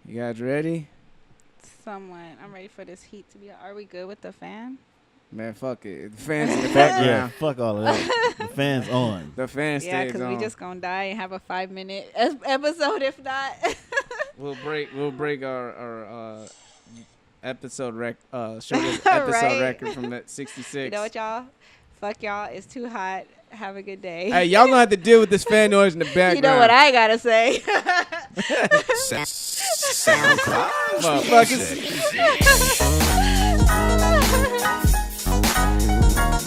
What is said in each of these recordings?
You guys ready? Somewhat. I'm ready for this heat to be. Are we good with the fan? Man, fuck it. The fan's in the background. Yeah, fuck all of that. The fan's on. The fan Yeah, stays because on. we just gonna die and have a 5-minute episode if not. We'll break our episode shortest episode Right. record from that 66. You know what, y'all? Fuck y'all. It's too hot. Have a good day. Hey, y'all gonna have to deal with this fan noise in the background. You know what I gotta say. SoundCloud. Motherfuckers.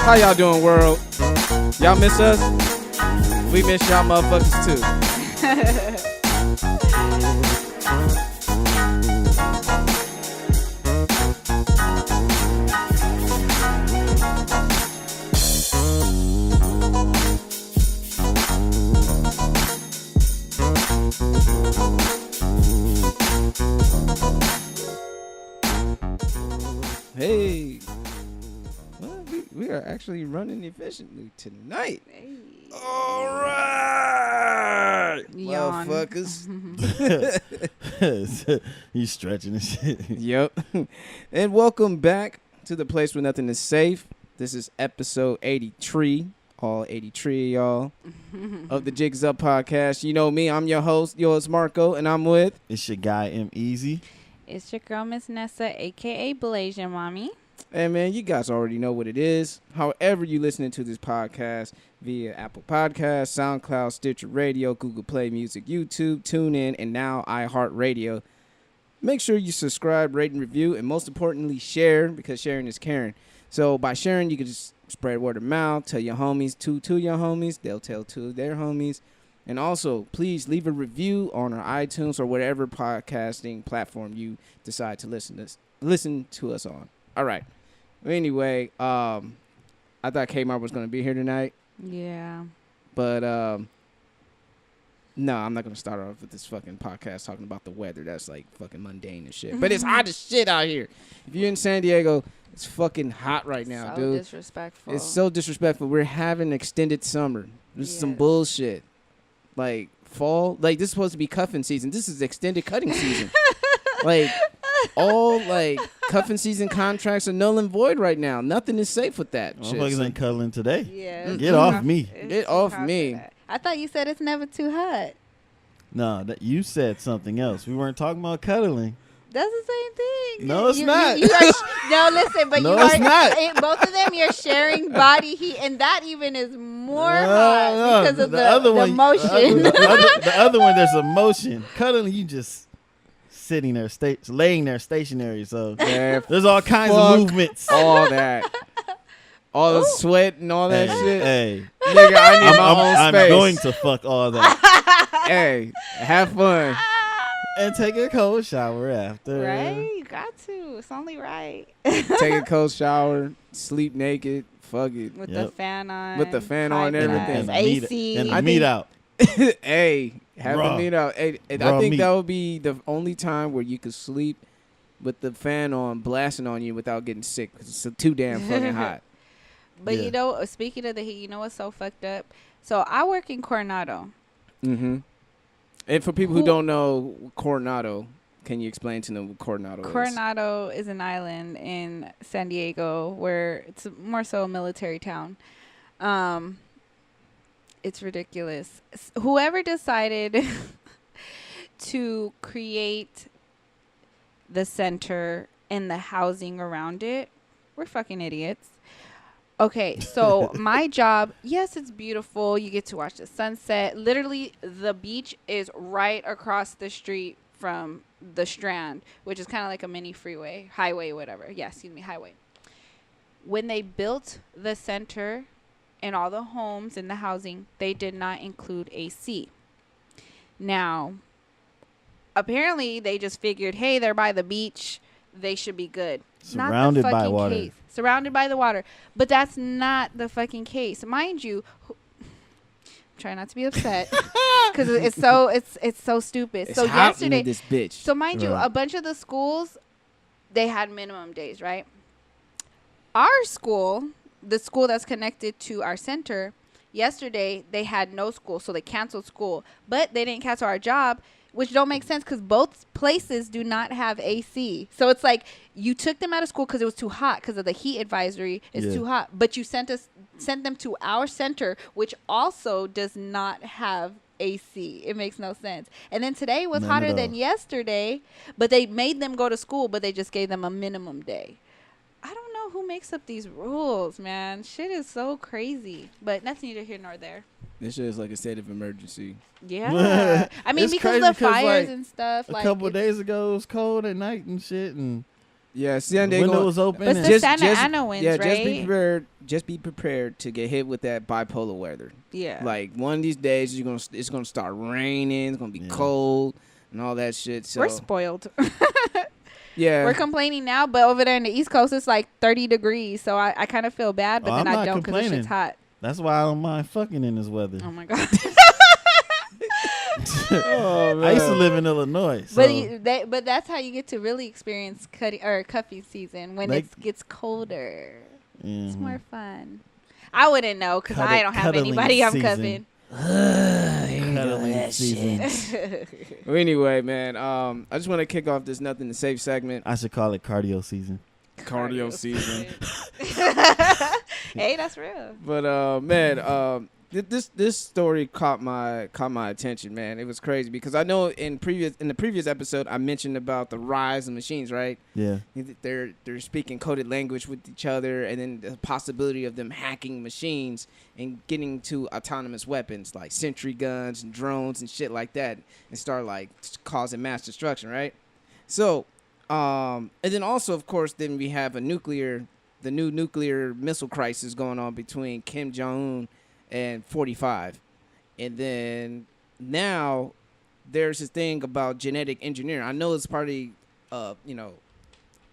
How y'all doing, world? Y'all miss us? We miss y'all motherfuckers too. Hey, well, we are actually running efficiently tonight. Hey. All right, Yawn. motherfuckers. You stretching and shit. Yep. And welcome back to the place where nothing is safe. This is episode 83. All 83 y'all of the Jigisuppodcast. You know me. I'm your host, yours Marco, and I'm with. It's your guy M Easy. It's your girl, Miss Nessa, a.k.a. Blasian Mommy. And man, you guys already know what it is. However you listening to this podcast via Apple Podcasts, SoundCloud, Stitcher Radio, Google Play Music, YouTube, TuneIn, and now iHeartRadio. Make sure you subscribe, rate, and review, and most importantly, share, because sharing is caring. So by sharing, you can just spread word of mouth, tell your homies, two your homies, they'll tell two of their homies. And also, please leave a review on our iTunes or whatever podcasting platform you decide to listen to us on. All right. Anyway, I thought Kmart was going to be here tonight, Yeah. but no, I'm not going to start off with this fucking podcast talking about the weather. That's like fucking mundane and shit. But it's hot as shit out here. If you're in San Diego, it's fucking hot right now, So dude. disrespectful. It's so disrespectful. We're having extended summer. This is some Yes. bullshit. Like fall, like this is supposed to be cuffing season. This is extended cutting season. Like all like cuffing season contracts are null and void right now. Nothing is safe with that shit. Motherfuckers So ain't cuddling today. Yeah. Get off me. It's Get too off hot for me. that. I thought you said it's never too hot. No, that you said something else. We weren't talking about cuddling. That's the same thing. No, it's not. No, listen, but No, you are. it's not. Both of them, you're sharing body heat, and that even is more No, hot because of the motion. The other one, there's a motion. Cuddling, you just sitting there, laying there stationary. So Man, there's all kinds fuck of movements. all that. All the sweat and all that Hey, shit. hey, Nigga, I need my own I'm space. going to fuck all that Hey, have fun. and take a cold shower after. Right? You got to. It's only right. Take a cold shower, sleep naked, fuck it. With Yep. the fan on. With the fan on and high everything. blast, And the meat, AC. and I the meat think- out. Hey, have Raw. the meat out. Hey, and I Raw think meat. that would be the only time where you could sleep with the fan on, blasting on you without getting sick. 'Cause it's too damn fucking hot. But Yeah. you know, speaking of the heat, you know what's so fucked up? So I work in Coronado. Mm-hmm. And for people who don't know Coronado, can you explain to them what Coronado is? Coronado is an island in San Diego where it's more so a military town. It's ridiculous. Whoever decided to create the center and the housing around it, we're fucking idiots. Okay, so my job, yes, it's beautiful. You get to watch the sunset. Literally, the beach is right across the street from the Strand, which is kind of like a mini freeway, highway, whatever. Yeah, excuse me, highway. When they built the center and all the homes and the housing, they did not include AC. Now, apparently, they just figured, hey, they're by the beach. They should be good. Surrounded Not the by fucking water. case. Surrounded by the water. But that's not the fucking case. Mind you, try not to be upset because it's so stupid. It's so hot yesterday, in this bitch. so mind you, Right. a bunch of the schools, they had minimum days, right? Our school, the school that's connected to our center, yesterday they had no school, so they canceled school. But they didn't cancel our job. which don't make sense because both places do not have AC. So it's like you took them out of school because it was too hot because of the heat advisory. It's too hot, but you sent them to our center, which also does not have AC. It makes no sense. And then today was hotter than yesterday, but they made them go to school, but they just gave them a minimum day. I don't know who makes up these rules, man. Shit is so crazy. But that's neither here nor there. This shit is like a state of emergency. Yeah. I mean, It's because crazy the fires like, and stuff. A couple of days ago, it was cold at night and shit, and yeah, San the Diego window was open. But and it's the Santa Ana winds, yeah, right? just be prepared to get hit with that bipolar weather. Yeah. Like one of these days, it's gonna start raining. It's gonna be cold and all that shit. So we're spoiled. yeah, We're complaining now, but over there in the East Coast, it's like 30 degrees. So I kind of feel bad, but then I don't because the shit's hot. That's why I don't mind fucking in this weather. Oh my God. Oh, I used to live in Illinois. So. But that's how you get to really experience cuffing season when it gets colder. Mm-hmm. It's more fun. I wouldn't know because I don't have anybody I'm cuffing. Cuddling season. Well, anyway, man, I just want to kick off this nothing to save segment. I should call it cardio season. Cardio season. Hey, that's real. But man, this story caught my attention, man. It was crazy because I know in the previous episode I mentioned about the rise of machines, right? Yeah. They're speaking coded language with each other, and then the possibility of them hacking machines and getting to autonomous weapons like sentry guns and drones and shit like that, and start like causing mass destruction, right? So, and then also, of course, then we have the new nuclear missile crisis going on between Kim Jong-un and 45. And then now there's this thing about genetic engineering. I know it's partly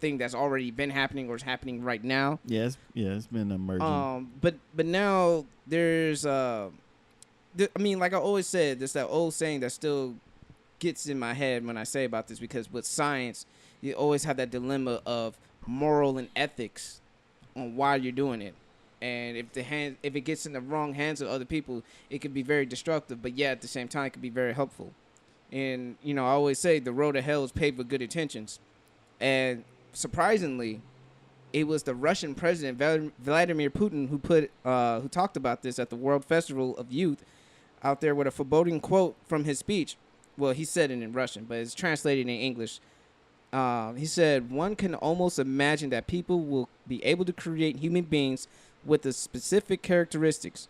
thing that's already been happening or is happening right now. Yes, it's been emerging. But now there's I mean, like I always said, there's that old saying that still gets in my head when I say about this, because with science you always have that dilemma of moral and ethics on why you're doing it. And if it gets in the wrong hands of other people, it could be very destructive. But yeah, at the same time, it could be very helpful. And I always say the road to hell is paved with good intentions. And surprisingly, it was the Russian president Vladimir Putin who talked about this at the World Festival of Youth out there with a foreboding quote from his speech. Well, he said it in Russian, but it's translated in English. He said, "One can almost imagine that people will be able to create human beings with the specific characteristics.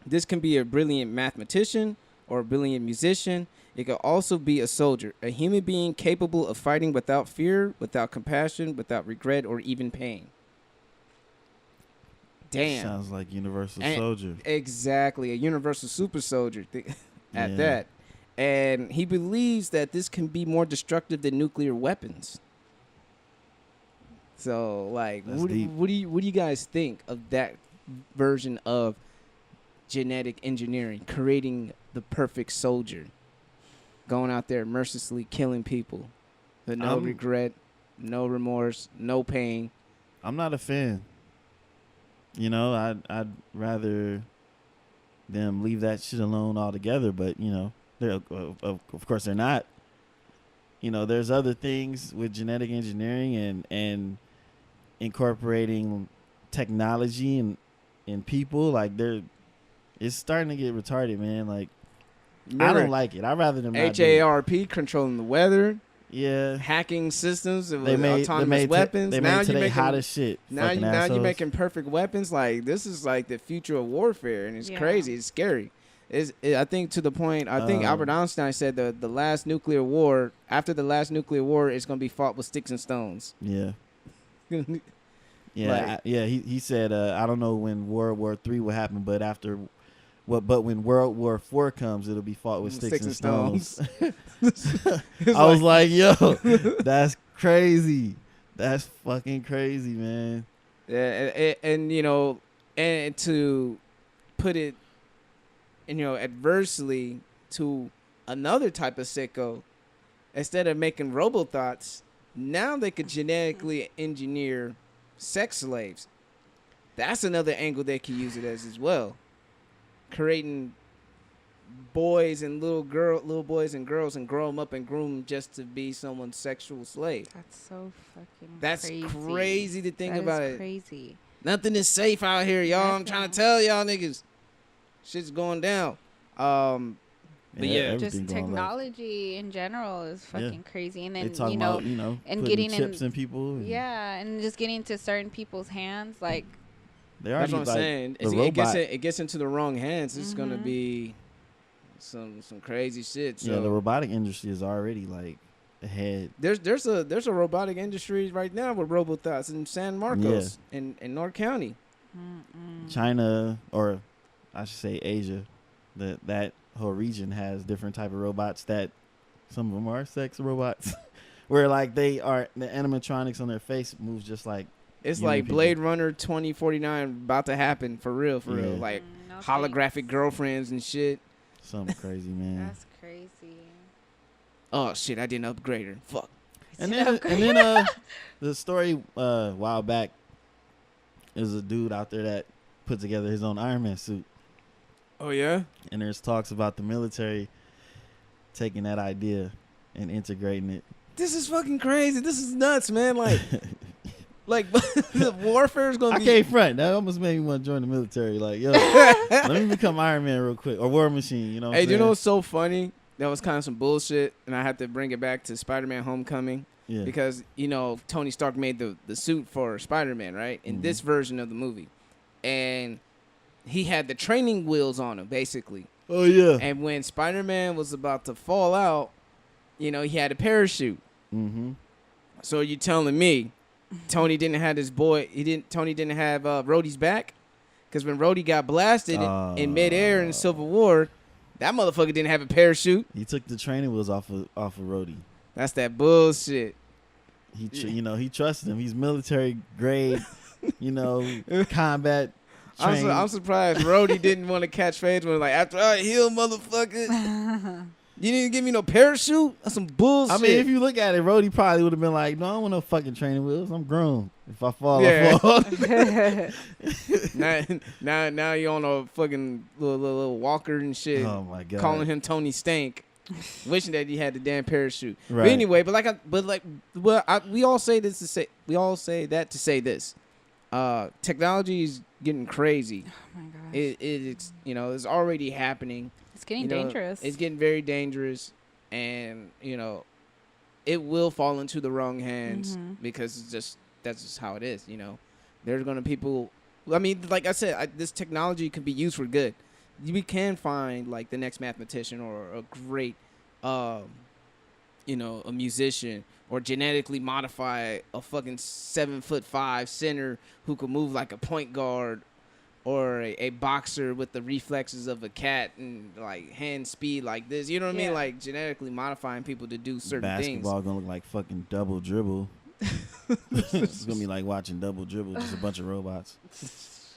This can be a brilliant mathematician or a brilliant musician. It could also be a soldier, a human being capable of fighting without fear, without compassion, without regret, or even pain." Damn. Sounds like Universal Soldier. Exactly, a universal super soldier at that. And he believes that this can be more destructive than nuclear weapons. So, like, what do you guys think of that version of genetic engineering, creating the perfect soldier, going out there mercilessly killing people, with no regret, no remorse, no pain? I'm not a fan. I'd rather them leave that shit alone altogether. But they're of course they're not. There's other things with genetic engineering and incorporating technology in people. Like it's starting to get retarded, man. Like, I don't like it. I'd rather them not do it. HARP controlling the weather. Yeah, hacking systems with autonomous weapons. Now you're making hot as shit. Now you're making perfect weapons. Like, this is like the future of warfare, and it's crazy. It's scary. I think to the point. I think Albert Einstein said the last nuclear war. After the last nuclear war, it's going to be fought with sticks and stones. Yeah. He said, I don't know when World War III will happen, but but when World War IV comes, it'll be fought with sticks and stones. I was like, yo, that's crazy. That's fucking crazy, man. Yeah, and to put it, adversely to another type of sicko, instead of making robothoughts, now they could genetically engineer sex slaves. That's another angle they could use it as well. Creating boys and little boys and girls, and grow them up and groom them just to be someone's sexual slave. That's so fucking That's crazy. crazy to think about it. Crazy. Nothing is safe out here, y'all. I'm trying to tell y'all niggas, shit's going down. But yeah, just technology in general is fucking crazy. And then about, and getting getting chips in people. And just getting to certain people's hands, like that's what I'm saying. It gets into the wrong hands. It's gonna be some crazy shit. So. Yeah, the robotic industry is already like ahead. There's a robotic industry right now with robots in San Marcos in North County. China, or I should say Asia, that whole region has different type of robots that some of them are sex robots where like the animatronics on their face moves just like it's like people. Blade Runner 2049 about to happen for real like holographic girlfriends and shit. Something crazy, man. That's crazy. Oh shit, I didn't upgrade her. Fuck. And then the story a while back is a dude out there that put together his own Iron Man suit. Oh yeah? And there's talks about the military taking that idea and integrating it. This is fucking crazy. This is nuts, man. Like the warfare is gonna be. I can't front. That almost made me want to join the military. Like, yo, let me become Iron Man real quick, or War Machine. You know. Hey, do you know what's so funny? That was kind of some bullshit, and I had to bring it back to Spider-Man: Homecoming. Yeah. Because Tony Stark made the suit for Spider-Man, right? In this version of the movie, and he had the training wheels on him, basically. Oh yeah. And when Spider-Man was about to fall out, he had a parachute. Mm-hmm. So you telling me? Tony didn't have Tony didn't have Rhodey's back, because when Rhodey got blasted in midair in Civil War, that motherfucker didn't have a parachute. He took the training wheels off of Rhodey. That's that bullshit. He trusted him. He's military grade, combat. I'm surprised Rhodey didn't want to catch phase when like after I heal, motherfucker. You didn't give me no parachute? That's some bullshit. I mean, if you look at it, Rhodey probably would have been like, no, I don't want no fucking training wheels. I'm grown. If I fall, I fall. now you're on a fucking little walker and shit. Oh, my God. Calling him Tony Stank. Wishing that he had the damn parachute. Right. But anyway, we all say this to say, that to say this. Technology is getting crazy. Oh, my gosh. It's already happening. It's getting dangerous. It's getting very dangerous, and it will fall into the wrong hands because that's just how it is. There's gonna people. I mean, like I said, this technology can be used for good. We can find like the next mathematician or a great, a musician, or genetically modify a fucking 7'5" center who could move like a point guard. Or a boxer with the reflexes of a cat and like hand speed like this. You know what I mean? Like genetically modifying people to do certain things. Basketball gonna look like fucking double dribble. It's gonna be like watching double dribble, just a bunch of robots.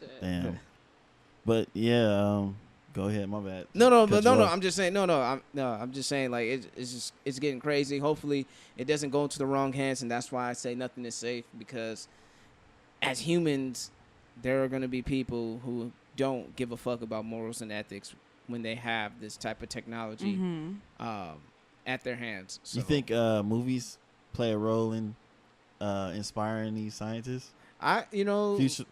Shit. Damn. But yeah, go ahead. My bad. No. I'm just saying. I'm just saying. Like it's getting crazy. Hopefully, it doesn't go into the wrong hands, and that's why I say nothing is safe. Because as humans, there are going to be people who don't give a fuck about morals and ethics when they have this type of technology at their hands. So. You think movies play a role in inspiring these scientists?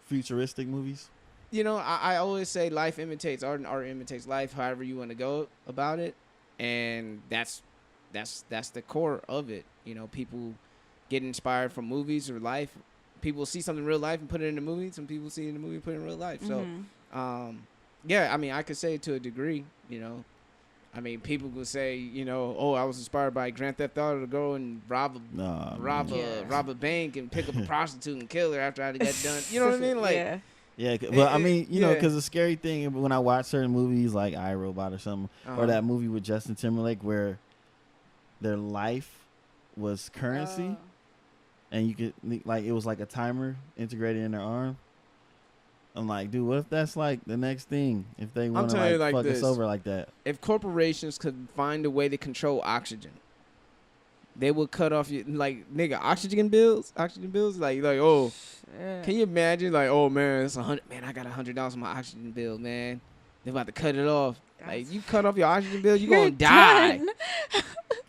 Futuristic movies. I always say life imitates art and art imitates life. However you want to go about it, and that's the core of it. People get inspired from movies or life. People see something in real life and put it in the movie. Some people see it in the movie and put it in real life. So, I mean, I could say to a degree, I mean, people could say, I was inspired by Grand Theft Auto to go and rob a bank and pick up a prostitute and kill her after I got done. You know what I mean? Like, yeah. But I mean, because the scary thing when I watch certain movies like iRobot or something, or that movie with Justin Timberlake where their life was currency. And you could, like, it was like a timer integrated in their arm. I'm like, dude, what if that's like the next thing? If they want to like fuck us over like that? If corporations could find a way to control oxygen, they would cut off your oxygen bills. Like oh, shit. Can you imagine? Like, oh man, it's $100. Man, I got $100 on my oxygen bill, man. They're about to cut it off. Like, you cut off your oxygen bill, you're You're gonna die. done.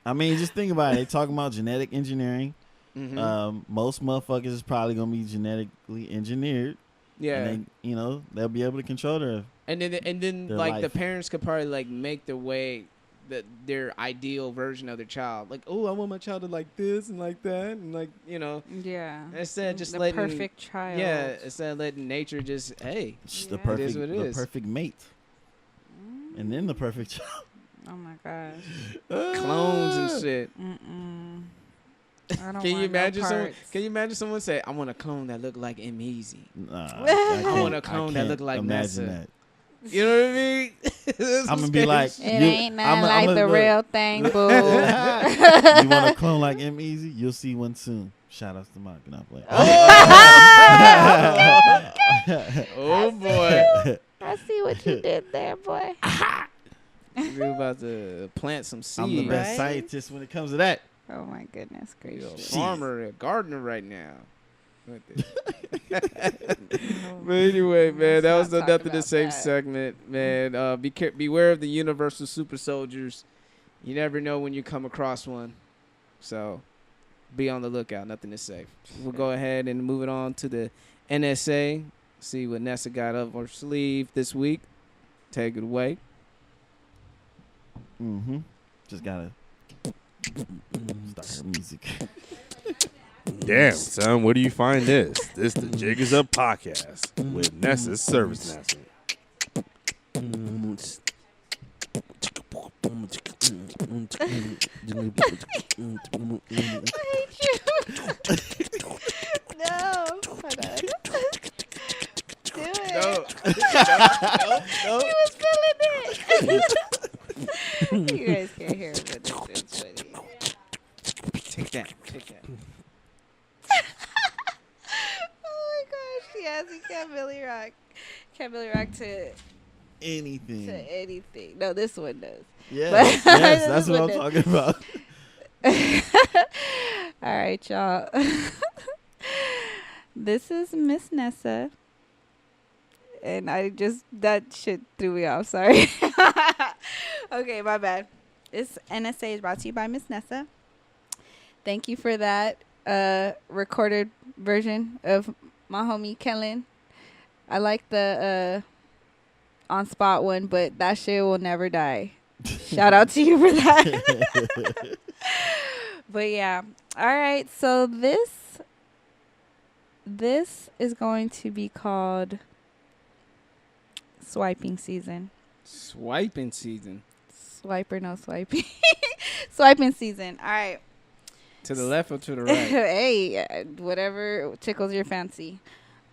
I mean, just think about it. They talking about genetic engineering. Mhm. Most motherfuckers is probably gonna be genetically engineered. Yeah. And they, they'll be able to control their And then their like the life. parents could probably like make their ideal version of their child. Like, oh, I want my child to like this and like that and like, Yeah. instead of just the letting perfect child. Yeah, instead of letting nature just the Yeah. perfect It is what it the is. perfect mate, and then the perfect child. Oh my gosh. clones and shit. Mm-mm. I don't Can you want imagine no someone? parts. Can you imagine someone say, "I want a clone that look like Easy." Nah, I want a clone that look like imagine Nessa. that. You know what I mean? I'm gonna be like, It ain't nothing like I'ma the look. real thing, boo. You want a clone like M Easy? You'll see one soon. Shout outs to Mark. Not play. Oh boy, I see what you did there, boy. we're about to plant some seeds. I'm the best Right? scientist when it comes to that. Oh my goodness You're a gracious. farmer, a gardener right now. But anyway, man, that was the Let's not talk Nothing to about Safe that. segment, man. Beware of the universal super soldiers. You never know when you come across one. So be on the lookout. Nothing is safe. We'll go ahead and move it on to the NSA. See what Nessa got up her sleeve this week. Take it away. Just gotta start her music. Damn, son, where do you find this? This the Jig is Up podcast with Nessa's Service Master. No. Hold on. Do it. No. He was feeling it. You guys can't hear it, but this is funny. Take that. Oh my gosh, yes, you can't really rock. Can't really rock to Anything. anything. No, this one does. Yes, But- yes, that's what I'm talking about. All right, y'all. This is Miss Nessa. And that shit threw me off. Sorry. Okay, my bad. This NSA is brought to you by Miss Nessa. Thank you for that recorded version of my homie Kellen. I like the on spot one, but that shit will never die. Shout out to you for that. But yeah. All right. So this is going to be called swiping season. Swiping season. Swiper, no swiping. Swiping season. All right. To the left or to the right? Hey, whatever tickles your fancy.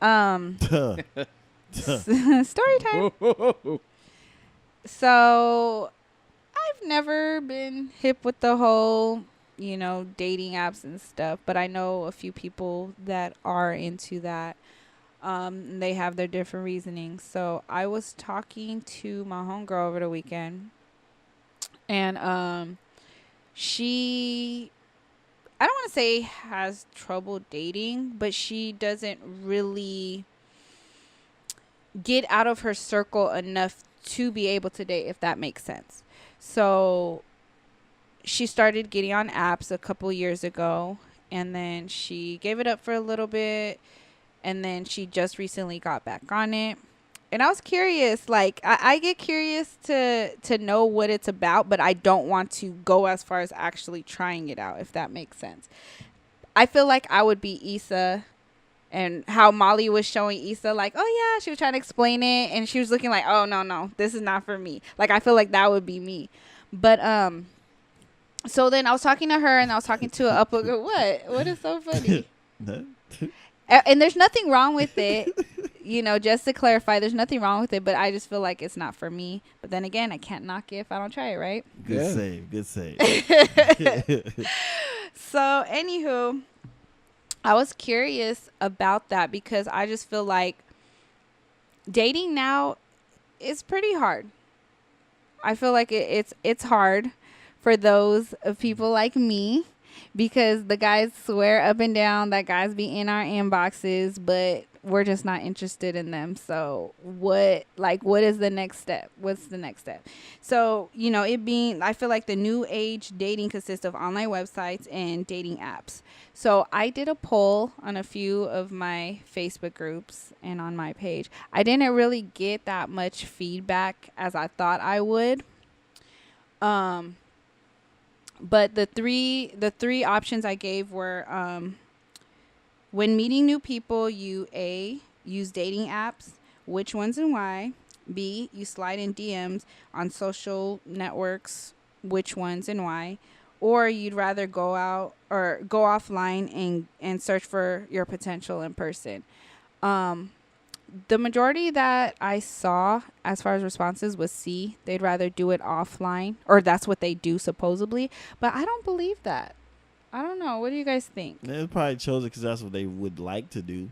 Story time. So I've never been hip with the whole, dating apps and stuff, but I know a few people that are into that. They have their different reasonings. So I was talking to my homegirl over the weekend, and she, I don't want to say has trouble dating, but she doesn't really get out of her circle enough to be able to date, if that makes sense. So she started getting on apps a couple years ago, and then she gave it up for a little bit, and then she just recently got back on it. And I was curious, like I get curious to know what it's about, but I don't want to go as far as actually trying it out, if that makes sense. I feel like I would be Issa, and how Molly was showing Issa, like, oh yeah, she was trying to explain it, and she was looking like, oh no, this is not for me. Like, I feel like that would be me. But so then I was talking to her, and I was talking to a what is so funny? And there's nothing wrong with it. Just to clarify, there's nothing wrong with it, but I just feel like it's not for me. But then again, I can't knock it if I don't try it, right? Good save. So, anywho, I was curious about that because I just feel like dating now is pretty hard. I feel like it's hard for those of people like me, because the guys swear up and down that guys be in our inboxes, but we're just not interested in them. So what is the next step? What's the next step? So, I feel like the new age dating consists of online websites and dating apps. So I did a poll on a few of my Facebook groups and on my page. I didn't really get that much feedback as I thought I would. But the three options I gave were, when meeting new people, you A, use dating apps, which ones and why. B, you slide in DMs on social networks, which ones and why. Or you'd rather go out or go offline and search for your potential in person. The majority that I saw as far as responses was C. They'd rather do it offline, or that's what they do supposedly. But I don't believe that. I don't know. What do you guys think? They probably chose it because that's what they would like to do.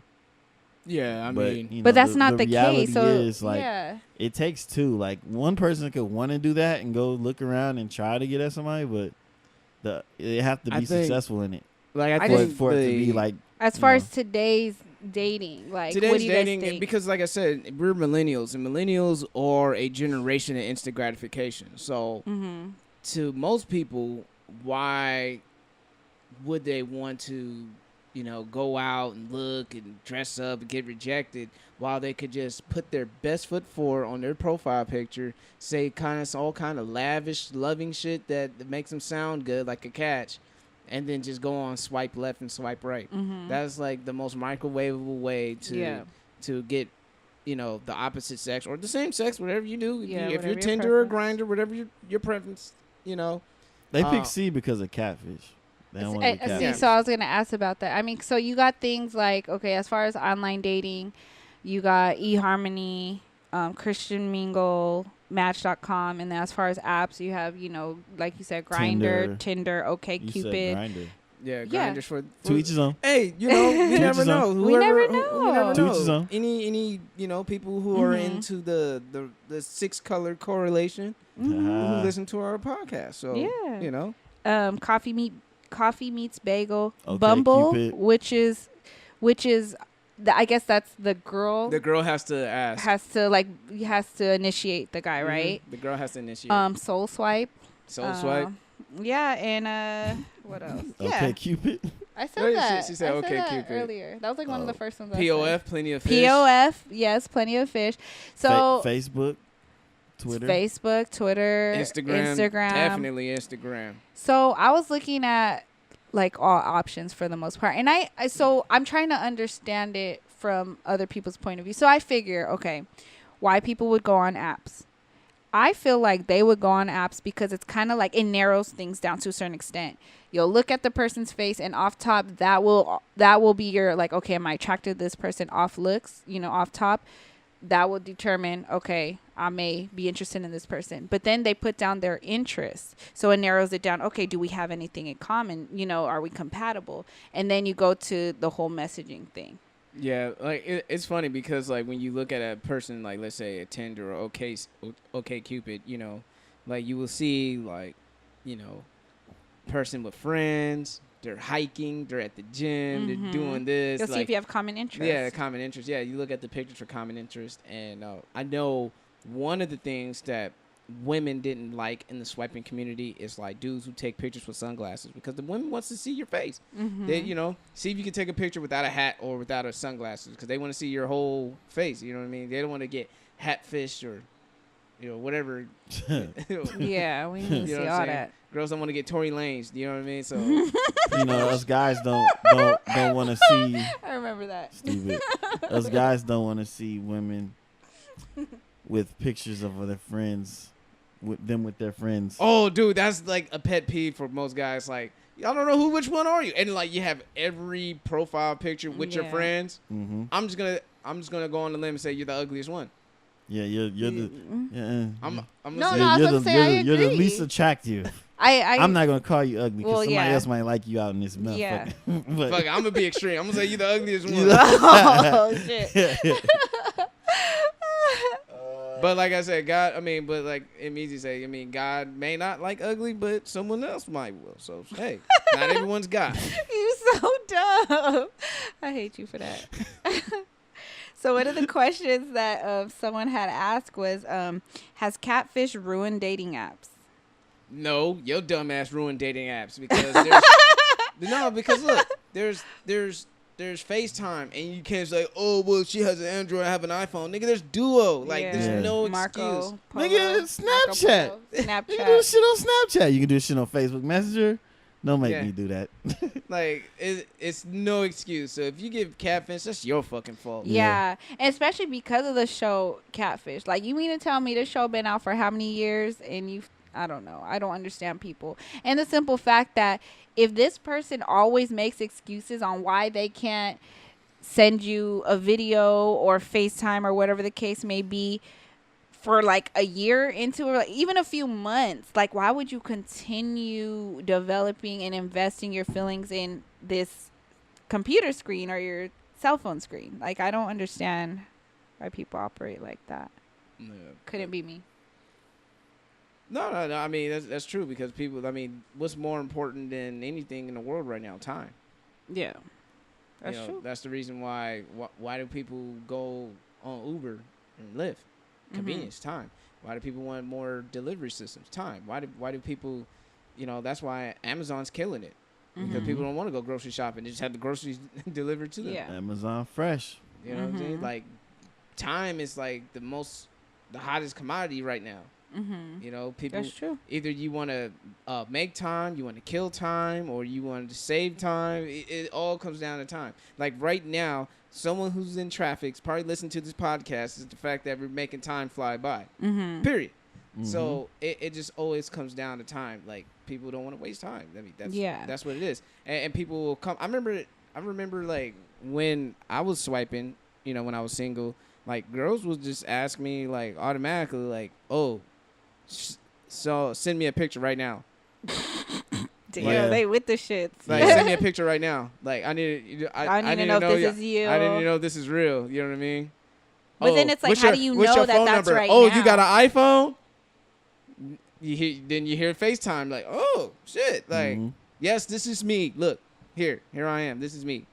Yeah, but that's not the reality case. So is, like, yeah, it takes two. Like, one person could want to do that and go look around and try to get at somebody, but they have to be successful in it. Like, I for think it to be like, as far as today's dating, like, today's what do you dating, guys think? because like I said, we're millennials, and millennials are a generation of instant gratification. So to most people, why would they want to, go out and look and dress up and get rejected while they could just put their best foot forward on their profile picture, say all kind of lavish, loving shit that makes them sound good, like a catch, and then just go on swipe left and swipe right. That's like the most microwavable way to get, the opposite sex or the same sex, whatever you do. Yeah, if you're Tinder or Grindr, whatever your preference, They pick C because of catfish. They don't want to be catfish. So I was going to ask about that. I mean, so you got things like, okay, as far as online dating, you got eHarmony, Christian Mingle, Match.com, and then as far as apps, you have, like you said, Grindr, Tinder, OkCupid. Yeah, Grindr's for to each his own. Hey, we never know. We never know. To each his own. Any people who are into the 6-color correlation who listen to our podcast. So Coffee Meets Bagel, Okay, Bumble, Cupid. which is I guess that's the girl. The girl has to ask. Has to initiate the guy, right? The girl has to initiate. Soul Swipe. Yeah, and what else? Okay, Cupid. I said that. She said okay, Cupid earlier. That was like one of the first ones. POF, plenty of fish. POF, yes, plenty of fish. So Facebook, Twitter, Instagram, definitely Instagram. So I was looking at like all options for the most part, and I'm trying to understand it from other people's point of view. So I figure, okay, why people would go on apps. I feel like they would go on apps because it's kind of like it narrows things down to a certain extent. You'll look at the person's face, and off top, that will be your, like, okay, am I attracted to this person off looks, off top? That will determine, okay, I may be interested in this person. But then they put down their interests. So it narrows it down. Okay, do we have anything in common? Are we compatible? And then you go to the whole messaging thing. Yeah, like it's funny because like when you look at a person like, let's say a Tinder or OkCupid, like you will see like, person with friends, they're hiking, they're at the gym, they're doing this. You'll see if you have common interests. Yeah, common interest. Yeah, you look at the pictures for common interest, and I know one of the things that women didn't like in the swiping community is like dudes who take pictures with sunglasses, because the women wants to see your face. They, see if you can take a picture without a hat or without a sunglasses, because they want to see your whole face. You know what I mean? They don't want to get hat-fished or, whatever. Yeah, we need to see all that. Girls don't want to get Tory Lanez. You know what I mean? So us guys don't want to see. I remember that. Stupid. Us guys don't want to see women with pictures of their friends. With their friends. Oh, dude, that's like a pet peeve for most guys. Like, I don't know which one are you? And like, you have every profile picture with your friends. I'm just gonna go on the limb and say you're the ugliest one. Yeah, you're the. Yeah. You're the least attractive. I'm not gonna call you ugly because somebody else might like you out in this motherfucker. Yeah. But fuck, I'm gonna be extreme. I'm gonna say you're the ugliest one. Oh shit. But like I said, but like Emizi say, God may not like ugly, but someone else might will. So, hey, not everyone's God. You so dumb. I hate you for that. So one of the questions that someone had asked was, has catfish ruined dating apps? No, your dumb ass ruined dating apps because there's because look, there's FaceTime and you can't say, oh well, she has an Android, I have an iPhone. Nigga, there's Duo. Like there's no excuse. Marco Polo, Nigga, Snapchat. Marco Polo, You can do Snapchat. shit on Snapchat. You can do shit on Facebook Messenger. Don't make me do that. Like it's no excuse. So if you give catfish, that's your fucking fault. Yeah, and especially because of the show Catfish. Like, you mean to tell me this show been out for how many years and you? I don't know. I don't understand people. And the simple fact that if this person always makes excuses on why they can't send you a video or FaceTime or whatever the case may be for like a year into, or like even a few months, like why would you continue developing and investing your feelings in this computer screen or your cell phone screen? Like, I don't understand why people operate like that. Yeah. Couldn't be me. No. I mean, that's true because people. I mean, what's more important than anything in the world right now? Time. Yeah, that's true. That's the reason why. Why do people go on Uber and Lyft? Convenience, time. Why do people want more delivery systems? Time. Why do people? That's why Amazon's killing it because people don't want to go grocery shopping. They just have the groceries delivered to them. Yeah. Amazon Fresh. You know what I'm saying? Like, time is like the hottest commodity right now. People. That's true. Either you want to make time, you want to kill time, or you want to save time. It all comes down to time. Like right now, someone who's in traffic is probably listening to this podcast is the fact that we're making time fly by. Period. So it just always comes down to time. Like, people don't want to waste time. I mean, that's what it is. And people will come. I remember like when I was swiping, when I was single, like girls would just ask me like automatically like, oh, so send me a picture right now. Damn, they with the shits. Like, send me a picture right now. Like, I need to know if this is you. I didn't know if this is real. You know what I mean? But then it's like, how do you know that that's right now? now? You got an iPhone? Then you hear FaceTime. Like, oh shit! Like, yes, this is me. Look, here I am. This is me.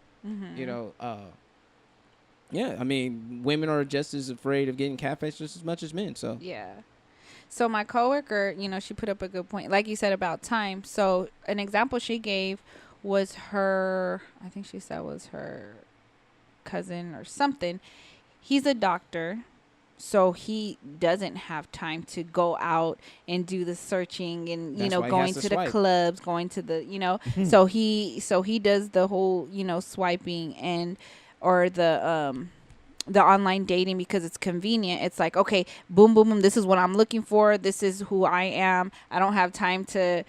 Yeah. I mean, women are just as afraid of getting catfished just as much as men. So yeah. So my coworker, she put up a good point, like you said about time. So an example she gave was I think she said was her cousin or something. He's a doctor, so he doesn't have time to go out and do the searching and, going to the clubs, going to the, so he does the whole, swiping or the online dating because it's convenient. It's like, okay, boom, boom, boom. This is what I'm looking for. This is who I am. I don't have time to,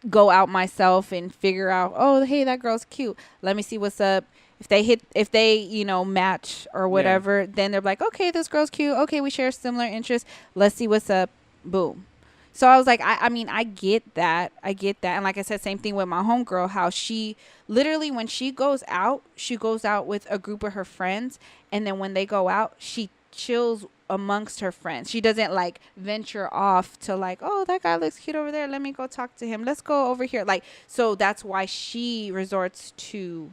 go out myself and figure out, oh, hey, that girl's cute. Let me see what's up. If they match or whatever, then they're like, okay, this girl's cute. Okay, we share similar interests. Let's see what's up. Boom. So I was like, I mean, I get that. And like I said, same thing with my homegirl, how she literally, when she goes out with a group of her friends. And then when they go out, she chills amongst her friends. She doesn't like venture off to like, oh, that guy looks cute over there. Let me go talk to him. Let's go over here. Like, so that's why she resorts to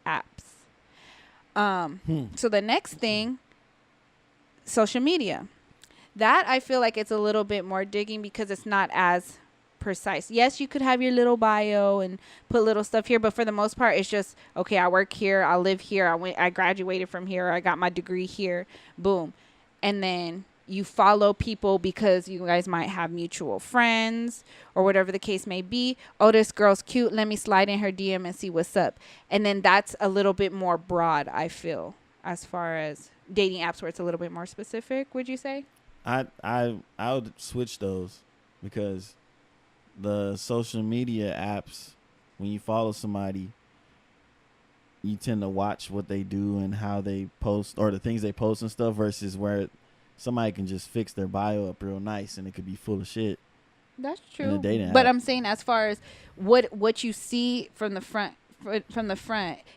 apps. So the next thing, social media. That I feel like it's a little bit more digging because it's not as precise. Yes, you could have your little bio and put little stuff here, but for the most part, it's just, okay, I work here, I live here, I graduated from here, I got my degree here, boom. And then you follow people because you guys might have mutual friends or whatever the case may be. Oh, this girl's cute. Let me slide in her DM and see what's up. And then that's a little bit more broad, I feel, as far as dating apps where it's a little bit more specific, would you say? I would switch those because the social media apps, when you follow somebody, you tend to watch what they do and how they post or the things they post and stuff versus where somebody can just fix their bio up real nice and it could be full of shit. That's true. But I'm saying as far as what you see from the front,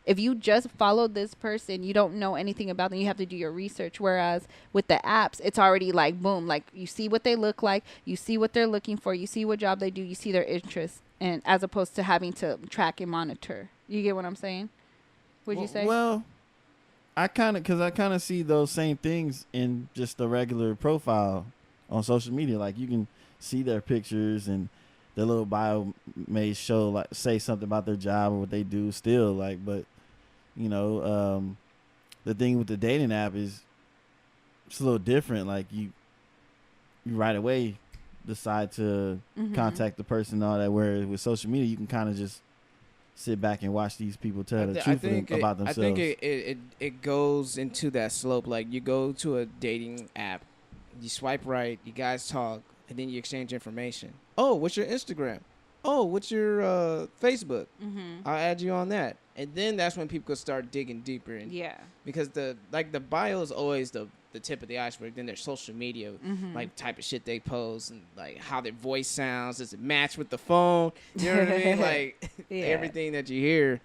if you just follow this person, you don't know anything about them. You have to do your research. Whereas with the apps, it's already like, boom, like you see what they look like, you see what they're looking for, you see what job they do, you see their interests, and as opposed to having to track and monitor. You get what I'm saying? Would you say? Well, I kind of see those same things in just the regular profile on social media. Like you can see their pictures and their little bio may show like say something about their job or what they do still like, but you know, the thing with the dating app is it's a little different. Like you right away decide to contact the person and all that, where with social media you can kind of just sit back and watch these people tell the truth about themselves. I think it goes into that slope. Like you go to a dating app, you swipe right, you guys talk, and then you exchange information. Oh, what's your Instagram? Oh, what's your Facebook? I'll add you on that. And then that's when people start digging deeper. And because the bio is always the tip of the iceberg. Then there's social media, like type of shit they post and like how their voice sounds. Does it match with the phone? You know what I mean? Like everything that you hear.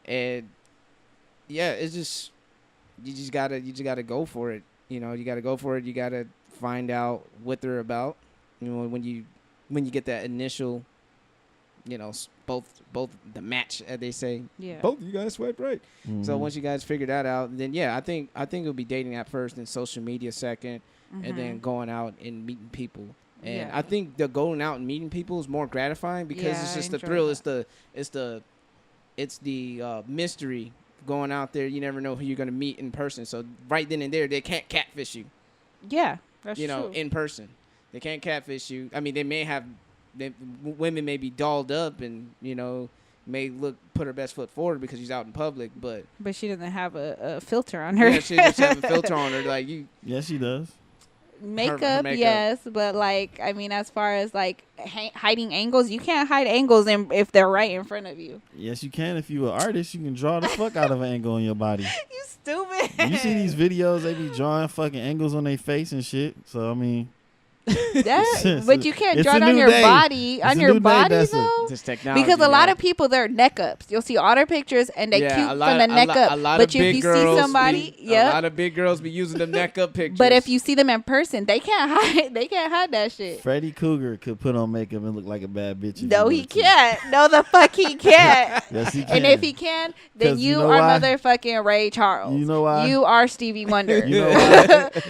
And yeah, it's just you just gotta go for it. You know, you gotta go for it. You gotta find out what they're about. You know, when you get that initial, you know, both the match, as they say. Yeah. Both of you guys swipe right. So once you guys figure that out, then I think it'll be dating app first, and social media second, and then going out and meeting people. And I think the going out and meeting people is more gratifying because it's just the thrill. That. It's the mystery going out there. You never know who you're gonna meet in person. So right then and there, they can't catfish you. Yeah, that's true. You know, in person, they can't catfish you. I mean, they may have. Women may be dolled up and, you know, may put her best foot forward because she's out in public, but she doesn't have a filter on her. Yeah, she just have a filter on her. Like you. Yes, she does. Makeup, her makeup, yes, but like I mean, as far as like hiding angles, you can't hide angles if they're right in front of you. Yes, you can. If you're an artist, you can draw the fuck out of an angle on your body. You stupid. You see these videos? They be drawing fucking angles on their face and shit. So I mean. But you can't draw it on your body. On your body, though? Because a lot of people, they're neck ups. You'll see all their pictures, and they cute from the neck up. But if you see somebody, a lot of big girls be using them neck up pictures. But if you see them in person, they can't hide that shit. Freddy Cougar could put on makeup and look like a bad bitch. No, he can't. No, the fuck he can't. Yes, he can. And if he can, then you are motherfucking Ray Charles. You know why? You are Stevie Wonder. You know why?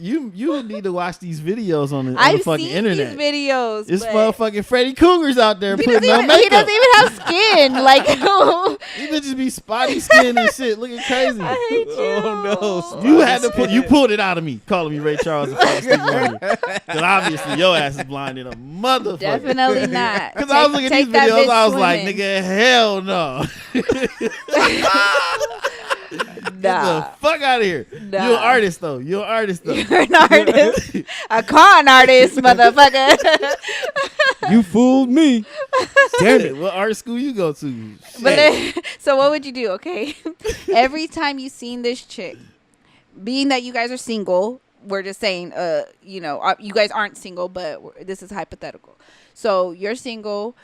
You need to watch these videos on the fucking internet. I've seen these videos. It's motherfucking Freddy Cougars out there putting on makeup. He doesn't even have skin. Like, you bitches be spotty skin and shit, looking crazy. I hate you. Oh no! You pulled it out of me, calling me Ray Charles and Stevie Wonder. Because obviously your ass is blind in a motherfucker. Definitely not. Because I was looking at these videos, I was like, nigga, hell no. Get the fuck out of here. Nah. You're an artist, though. You're an artist. A con artist, motherfucker. You fooled me. Damn it. What art school you go to? But so what would you do, okay? Every time you seen this chick, being that you guys are single, we're just saying, you know, you guys aren't single, but this is hypothetical. So you're single.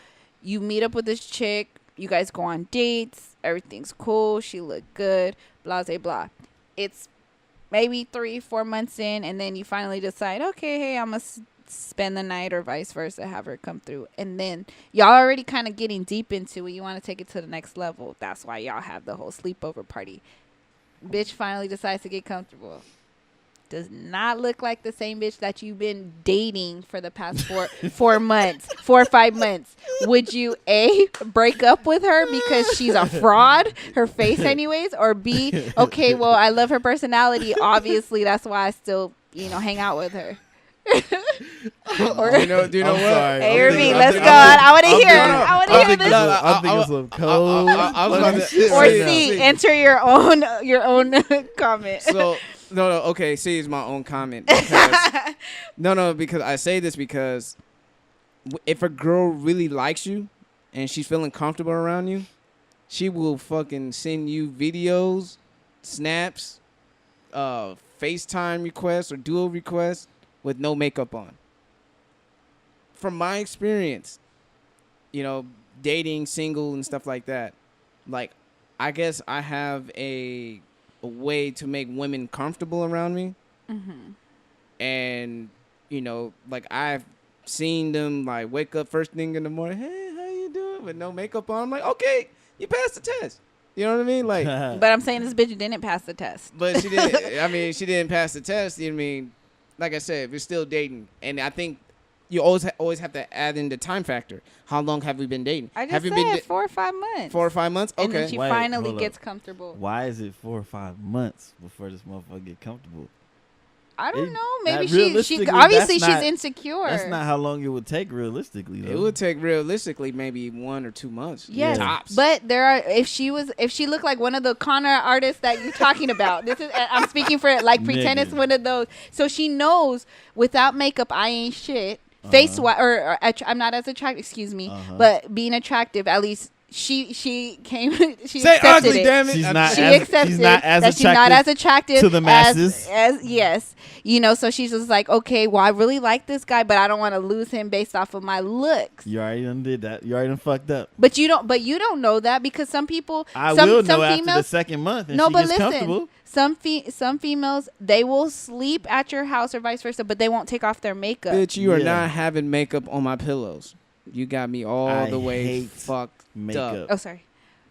You meet up with this chick. You guys go on dates. Everything's cool. She looked good. Blah, blah, blah. It's maybe 3-4 months in, and then you finally decide, okay, hey, I'm going to spend the night, or vice versa, have her come through. And then y'all already kind of getting deep into it. You want to take it to the next level. That's why y'all have the whole sleepover party. Bitch finally decides to get comfortable. Does not look like the same bitch that you've been dating for the past 4 months, 4 or 5 months. Would you A, break up with her because she's a fraud, her face anyways, or B, okay, well, I love her personality, obviously that's why I still, you know, hang out with her. Or, do you know what? A or B, let's go. I want to hear this. I'm thinking some code. Or C, enter your own comment. So. No, okay, see, it's my own comment. Because I say this because if a girl really likes you and she's feeling comfortable around you, she will fucking send you videos, snaps, FaceTime requests or dual requests with no makeup on. From my experience, you know, dating, single, and stuff like that, like, I guess I have a way to make women comfortable around me. And, you know, like, I've seen them, like, wake up first thing in the morning, hey, how you doing? With no makeup on. I'm like, okay, you passed the test. You know what I mean? Like, But I'm saying this bitch didn't pass the test. but she didn't. I mean, she didn't pass the test. You know what I mean? Like I said, we're still dating, and I think you always have to add in the time factor. How long have we been dating? I just have you said been 4 or 5 months. 4 or 5 months? And then Okay. she Wait, finally hold gets up. comfortable. Why is it 4 or 5 months before this motherfucker get comfortable? I don't It- know. that Maybe she realistically, obviously that's she's not- insecure. That's not how long it would take realistically. Though. It would take realistically maybe 1 or 2 months. Yes, Tops. but there are. If she looked like one of the con artists that you're talking about, this is. I'm speaking for like pretend it's Nigga. one of those. So she knows without makeup I ain't shit. Face wise, or I'm not as attractive. Excuse me, but being attractive, at least she came. She Say accepted ugly, it. damn it. She's I- not She as- accepted she's not as that she's not as attractive to the masses. As yes, you know. So she's just like, okay, well, I really like this guy, but I don't want to lose him based off of my looks. You already done did that. You already done fucked up. But you don't know that because some people, I some will know after the females. second month. And No, she but gets listen, comfortable. some females they will sleep at your house or vice versa, but they won't take off their makeup. Bitch, you are Yeah. not having makeup on my pillows. You got me all I the way hate fucked Makeup. up. Oh, sorry.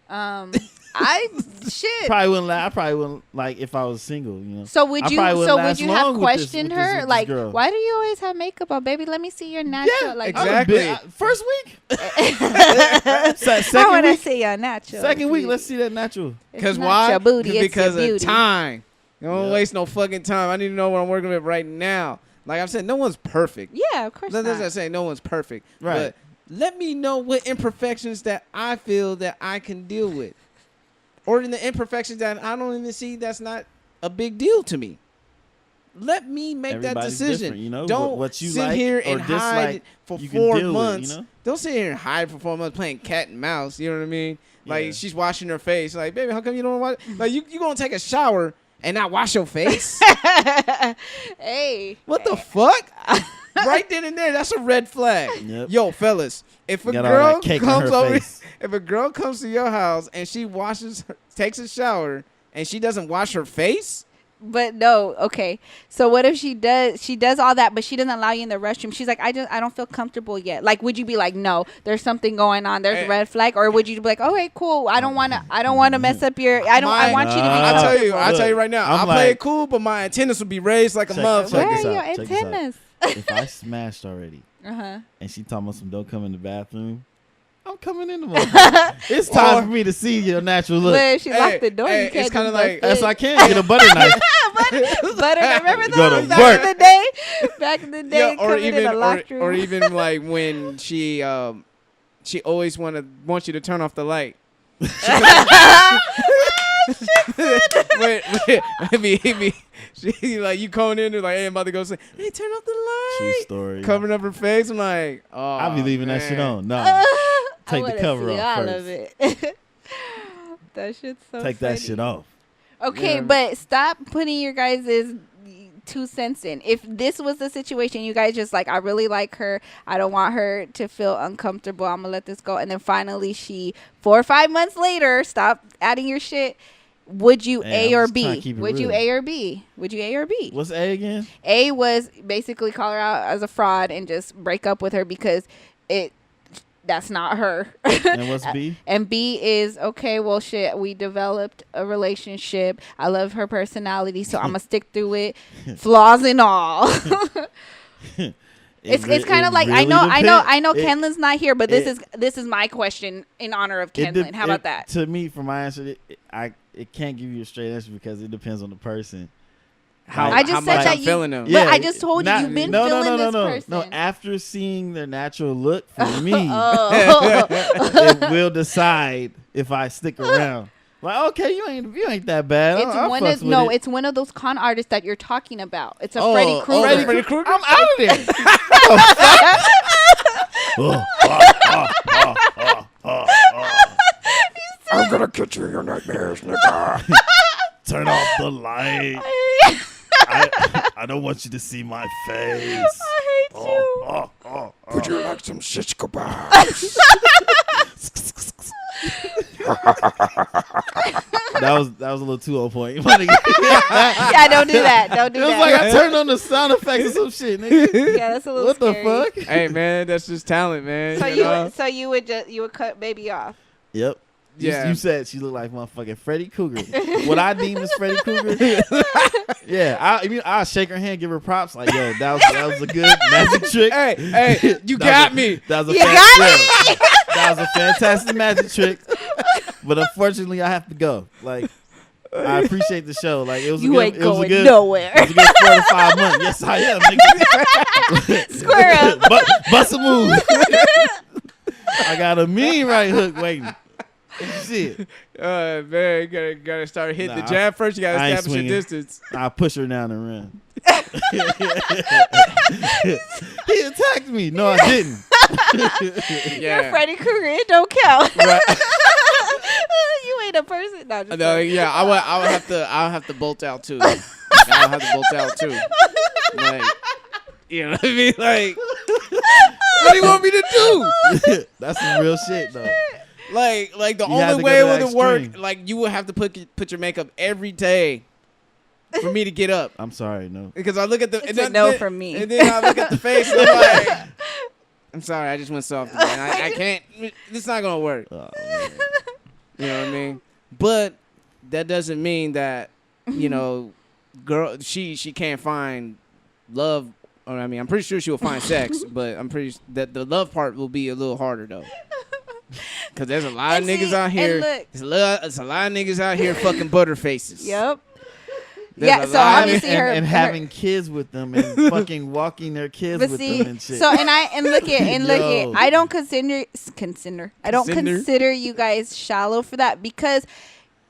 I shit. Probably wouldn't. I probably wouldn't like if I was single. You know. So would I you? probably wouldn't So would last you long have with this- questioned with this- her with this like, girl. why do you always have makeup on, baby? Let me see your natural. Like, exactly. First week. I Second want to week. see your natural. Second week. Let's see that natural. Because It's not why? your booty, it's Because your of beauty. time. You don't Yeah. waste no fucking time. I need to know what I'm working with right now. Like I've said, no one's perfect. Yeah, of course That's not. what I say. No one's perfect. Right. But let me know what imperfections that I feel that I can deal with. Or in the imperfections that I don't even see that's not a big deal to me. Let me make that Everybody's decision. different, you know? Don't What you sit like here or and hide dislike, for you can 4 deal with, months. you know? Don't sit here and hide for 4 months playing cat and mouse. You know what I mean? Like Yeah. she's washing her face. Like, baby, how come you don't watch? Like you gonna take a shower and not wash your face? Hey, What the fuck? Right then and there, that's a red flag. Yep. Yo, fellas, if a Got all girl that cake on comes her over, face. if a girl comes to your house and she takes a shower and she doesn't wash her face, but no, okay. So what if she does all that, but she doesn't allow you in the restroom? She's like, I don't feel comfortable yet. Like, would you be like, no, there's something going on, there's a red flag, or would you be like, all right, cool, I don't want to mess up your, I want you to be I'll comfortable. tell you right now, I'm I'll play like- it cool, but my antennas will be raised like a Check motherfucker. Where this are out, your check this out. antennas? If I smashed already Uh-huh. and she talking about some don't come in the bathroom, I'm coming in the motherfucker. It's time for me to see your natural look. But if she Hey, locked the door, hey, you can't it's kinda just like- bust That's in. I can't get a butter knife. Butter, remember Go to those back work. in the day? Back in the day, Yeah, or coming in a even locked room. or even like when she always wants you to turn off the light. Wait, she like you going in there like, hey, I'm about to go say, hey, turn off the True light. story. Covering up her face. I'm like, oh, I'll be leaving that shit man. on. No. I Take the wanna cover see off all first. of it. That shit's so Take that funny. shit off. Okay, Yeah. but stop putting your guys' 2 cents in. If this was the situation, you guys just like, I really like her. I don't want her to feel uncomfortable. I'm going to let this go. And then finally 4 or 5 months later, stop adding your shit. Would you Hey, A I'm or just trying to B? keep it Would you real. A or B? Would you A or B? What's A again? A was basically call her out as a fraud and just break up with her because that's not her. And what's B? And B is, okay, well, shit, we developed a relationship. I love her personality, so I'm going to stick through it, flaws and all. It's kind of like, I know Kenlin's not here, but this is my question in honor of Kenlin. How about that? To me, for my answer, it can't give you a straight answer because it depends on the person. I just how said much that I'm you- feeling them. But I just told you, you've been feeling this person. No, after seeing their natural look, for me, Oh. it will decide if I stick around. Like, okay, you ain't that bad. It's one of those con artists that you're talking about. It's a Freddy Krueger. Freddy Krueger? I'm out there. I'm gonna catch you in your nightmares, nigga. Turn off the light. I don't want you to see my face. I hate you. Would you like some shish kebabs? That was a little too on point. It Yeah, don't do that. Don't do was that. like I turned on the sound effects or some shit, nigga. Yeah, that's a little What the scary. fuck? Hey man, that's just talent, man. So you know? you would cut baby off. Yep. Yeah. You said she looked like motherfucking Freddy Krueger. What I deem as Freddy Krueger. Yeah, I'll shake her hand, give her props. Like, yo, that was a good magic trick. Hey, you got me. That was a You got me. That was a fantastic magic trick. But unfortunately, I have to go. Like, I appreciate the show. Like, it was You a ain't good, it was a going good, nowhere. It was a good 4 to 5 months. Yes, I am. Nigga. Square up. Bust a move. I got a mean right hook waiting. Shit. Man, you gotta start hitting the Nah, jab first. You gotta I ain't establish your swinging. distance. I push her down and run. He attacked me. No, I didn't. You're Freddy Krueger. It don't count. Right. You ain't a person. No, just No, kidding. yeah, I'll have to bolt out too. I'll have to bolt out too. Like, you know what I mean? Like, what do you want me to do? That's some real shit, though. Like the You have only to way go it to would that work, extreme. like you would have to put your makeup every day for me to get up. I'm sorry, no. Because I look at the It's and a then- no then- from me. and then I look at the face and I'm like, I'm sorry, I just went soft today. And I can't. It's not gonna work. Oh, man. You know what I mean? But that doesn't mean that you know, girl, she can't find love. Or I mean, I'm pretty sure she will find sex, but I'm pretty that the love part will be a little harder though. Cause there's a lot of And niggas see, out here. and look- There's a lot of niggas out here fucking butterfaces. Yep. There's Yeah, a so lot of- obviously and having kids with them and fucking walking their kids But with see, them and shit. so and look Yo. I don't consider you guys shallow for that because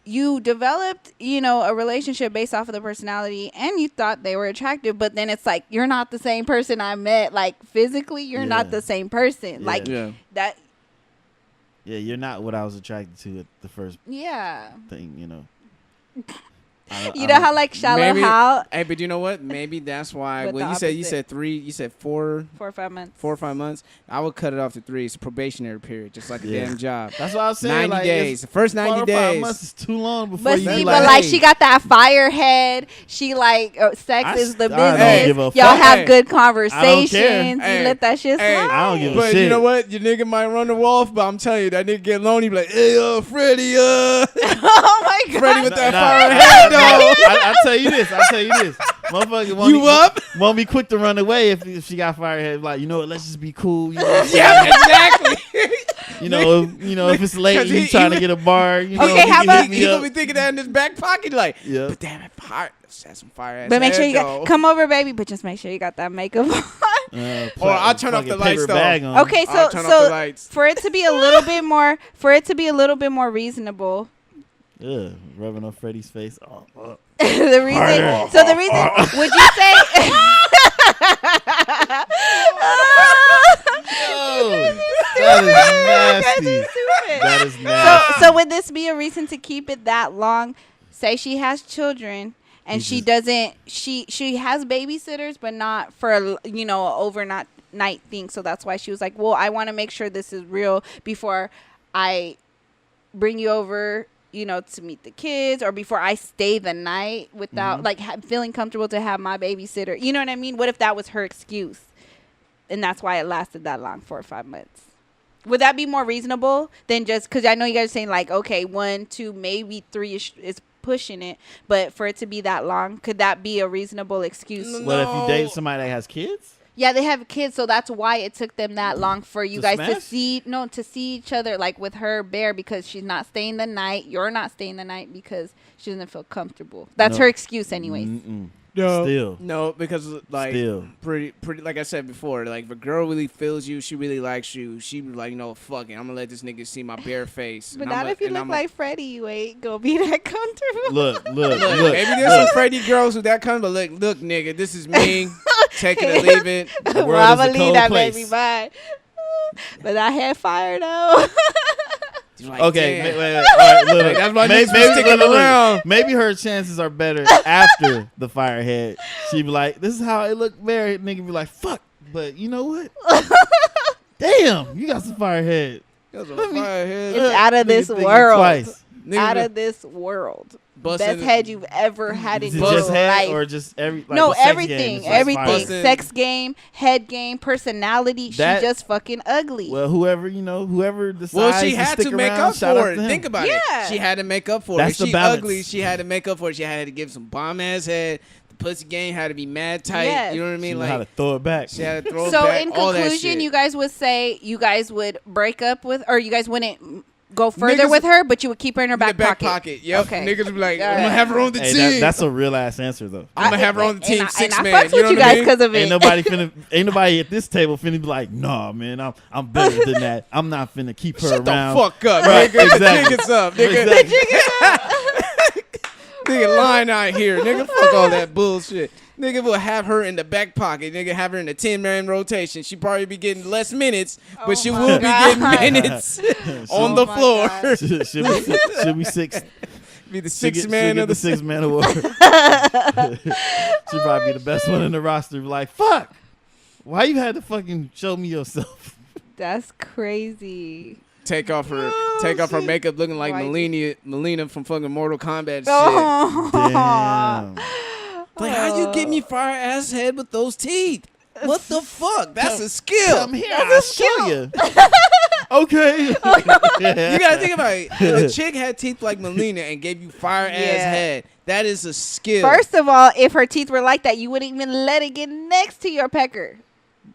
you developed, a relationship based off of the personality and you thought they were attractive, but then it's like you're not the same person I met. Like physically, you're not Yeah. the same person. Yeah. Like Yeah. that. Yeah, you're not what I was attracted to at the first Yeah. thing, you know. You know how like shallow Maybe- how Hey, but you know what? Maybe that's why. With Well, the you said opposite. 3. You said 4 4 or 5 months. 4 or 5 months. I would cut it off to 3. It's a probationary period, just like a Yeah. damn job. That's what I was saying. 90 like, days. The first 90 4 or 5 days. months is too long before But you see, be but like, like hey. she got that fire head. She like sex I is the don't business. give a Y'all fuck. have Hey. good care. conversations. Hey. You let that shit Hey. slide. I don't give a But shit. you know what? Your nigga might run the wall, but I'm telling you, that nigga get lonely, be like, hey, Freddie, Oh my god. Freddie with that Nah, fire nah, head, nah, dog. I tell you this. Motherfucker won't You be, up? won't be quick to run away if she got firehead. Like, you know what? Let's just be cool. You know, what I'm saying? Yeah, exactly. you know, if it's late and 'Cause you trying to get a bar, you know, Okay, you how can about- hit me He gonna up. be thinking that in his back pocket, like, Yeah. but damn it, fire. Let's have some fire ass. But make sure head, you though. come over, baby. But just make sure you got that makeup on. Or I'll turn off the lights, paper though. bag on. Okay, I'll so turn off the so lights. for it to be a little bit more, reasonable. Yeah, rubbing on Freddie's face. Oh, the reason. Harder. So the reason. Would you say? that is nasty. Stupid. That is nasty. So would this be a reason to keep it that long? Say she has children and she doesn't. She has babysitters, but not for a overnight thing. So that's why she was like, well, I want to make sure this is real before I bring you over. To meet the kids, or before I stay the night without feeling comfortable to have my babysitter. You know what I mean? What if that was her excuse, and that's why it lasted that long, 4 or 5 months? Would that be more reasonable than just because I know you guys are saying like, okay, 1, 2, maybe 3 is pushing it, but for it to be that long, could that be a reasonable excuse? No. What if you date somebody that has kids? Yeah, they have kids, so that's why it took them that long for you To guys smash? to see each other, like with her Bear, because she's not staying the night. You're not staying the night because she doesn't feel comfortable. That's No. her excuse, anyways. Mm-mm. No. Still. No, because like Still. pretty like I said before, like if a girl really feels you, she really likes you, she be like, no, fuck it, I'm gonna let this nigga see my bare face. But And not I'ma- if you and look I'ma- like Freddie, you ain't gonna be that comfortable. Look. Look, maybe there's some Freddie girls who that come, but look, nigga, this is me. Take it or leave it. The world Well, I'm is a gonna leave cold that place. baby by. But I had fire though. You're like, Okay, damn. wait. All right, look. Like, that's why maybe, niggas be sticking look. around. Maybe her chances are better after the firehead. She be like, "This is how it looked." Married nigga be like, "Fuck," but you know what? Damn, you got some firehead. That's a Let me- firehead. It's out of Nigga this thinking world. Twice. Niggas Out be- of this world. best head you've ever had in Is it your just head life. or just No, the sex game everything, is just everything. fire? Bussin'. Sex game, head game, personality. That- she just fucking ugly. Well, whoever decides Well, she had stick to make around, up shout for out it. to him. Think about Yeah. it. She had to make up for That's it. the She balance. ugly. She had to make up for it. She had to give some bomb ass head. The pussy game had to be mad tight. Yes. You know what I She mean? know how to throw it back. she had to throw it So back. in all that conclusion, shit. you guys would say you guys would break up with, or you guys wouldn't go further Niggas- with her, but you would keep her in her in the back pocket. Yep. Okay. Niggas would be like, All I'm gonna right. have her on the Hey, team. that's a real ass answer though. I'm gonna have her on the team, and six I man. fucks You with know you what I guys mean? because of it. Ain't nobody at this table finna be like, nah, man, I'm better than that. I'm not finna keep her Shut around. the fuck up, Right, nigga. exactly. The tickets up, nigga. Exactly. Nigga, line out here, nigga. Fuck all that bullshit. Nigga will have her in the back pocket. Nigga have her in the 10-man rotation. She probably be getting less minutes, but Oh she my will God. be getting minutes on Oh the my floor. God. She'll be six. Be the She'll sixth get man of the the six man award. She'll probably be the best one in the roster. Be like, fuck, why you had to fucking show me yourself? That's crazy. Take off her makeup, looking like Why- Melina from fucking Mortal Kombat shit. Oh. Damn. Like, how you get me fire ass head with those teeth? What the fuck? That's a skill. Come here, I'll show you. Okay. You gotta think about it. If a chick had teeth like Melina and gave you fire ass Yeah. head, that is a skill. First of all, if her teeth were like that, you wouldn't even let it get next to your pecker.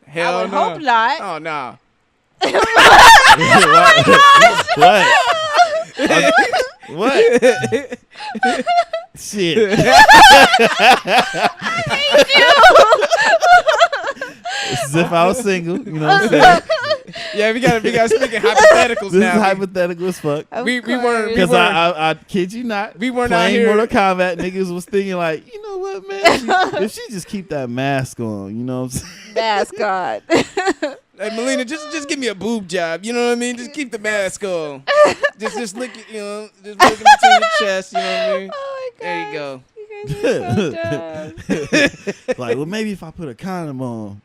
Hell I would no. hope not. Oh no. What? Shit. As if I was single, you know what I'm saying? Yeah, we gotta speak in hypotheticals This now. is hypothetical as fuck. Of We weren't- course. Because I kid you not, We weren't out playing here- Mortal Kombat, niggas was thinking like, you know what, man? If she just keep that mask on, you know what I'm saying? Mascot. Hey, Melina, just give me a boob job. You know what I mean? Just keep the mask on. just look at, just look in between your chest. You know what I mean? Oh my god. There you go. You guys are so dumb. Like, well, maybe if I put a condom on,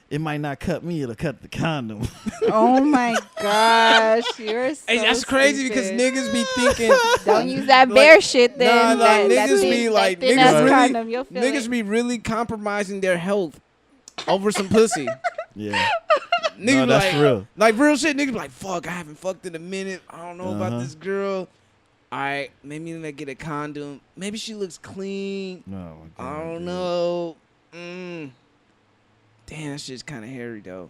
it might not cut me, it'll cut the condom. Oh my gosh, you're so Hey, that's crazy because stupid. niggas be thinking. Don't use that like- bear shit then. Nah, that, niggas that be thin, like, that thin niggas ass really- condom, you'll feel Niggas it. be really compromising their health over some pussy. Yeah. Niggas No, be that's like, real. Like real shit. Niggas be like, fuck, I haven't fucked in a minute. I don't know about Uh-huh. this girl. All right, maybe let me get a condom. Maybe she looks clean. Oh, my God, I don't dude. know. Damn, that shit's kind of hairy though.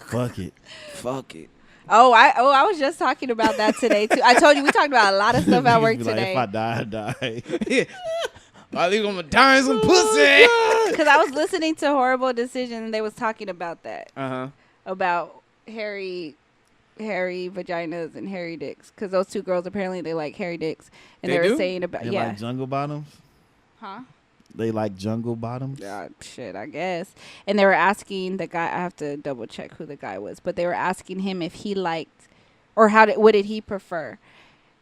Fuck it. Fuck it. I was just talking about that today too. I told you we talked about a lot of stuff at Niggas work be like, today. if I die, I die. Yeah. At least I'm gonna die in some pussy. Because I was listening to Horrible Decision and they was talking about that. Uh-huh. About hairy vaginas and hairy dicks. Because those two girls apparently they like hairy dicks. And They they were do? saying about They yeah. like jungle bottoms? Huh? They like jungle bottoms? Shit, I guess. And they were asking the guy. I have to double check who the guy was, but they were asking him if he liked, or what did he prefer?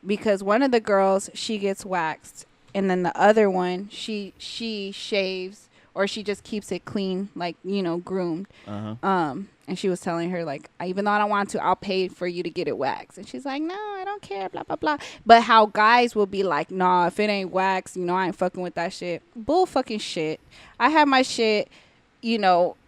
Because one of the girls, she gets waxed, and then the other one, she shaves, or she just keeps it clean, like groomed. Uh-huh. And she was telling her like, even though I don't want to, I'll pay for you to get it waxed. And she's like, no, I don't care, blah blah blah. But how guys will be like, nah, if it ain't waxed, I ain't fucking with that shit. Bull fucking shit. I have my shit,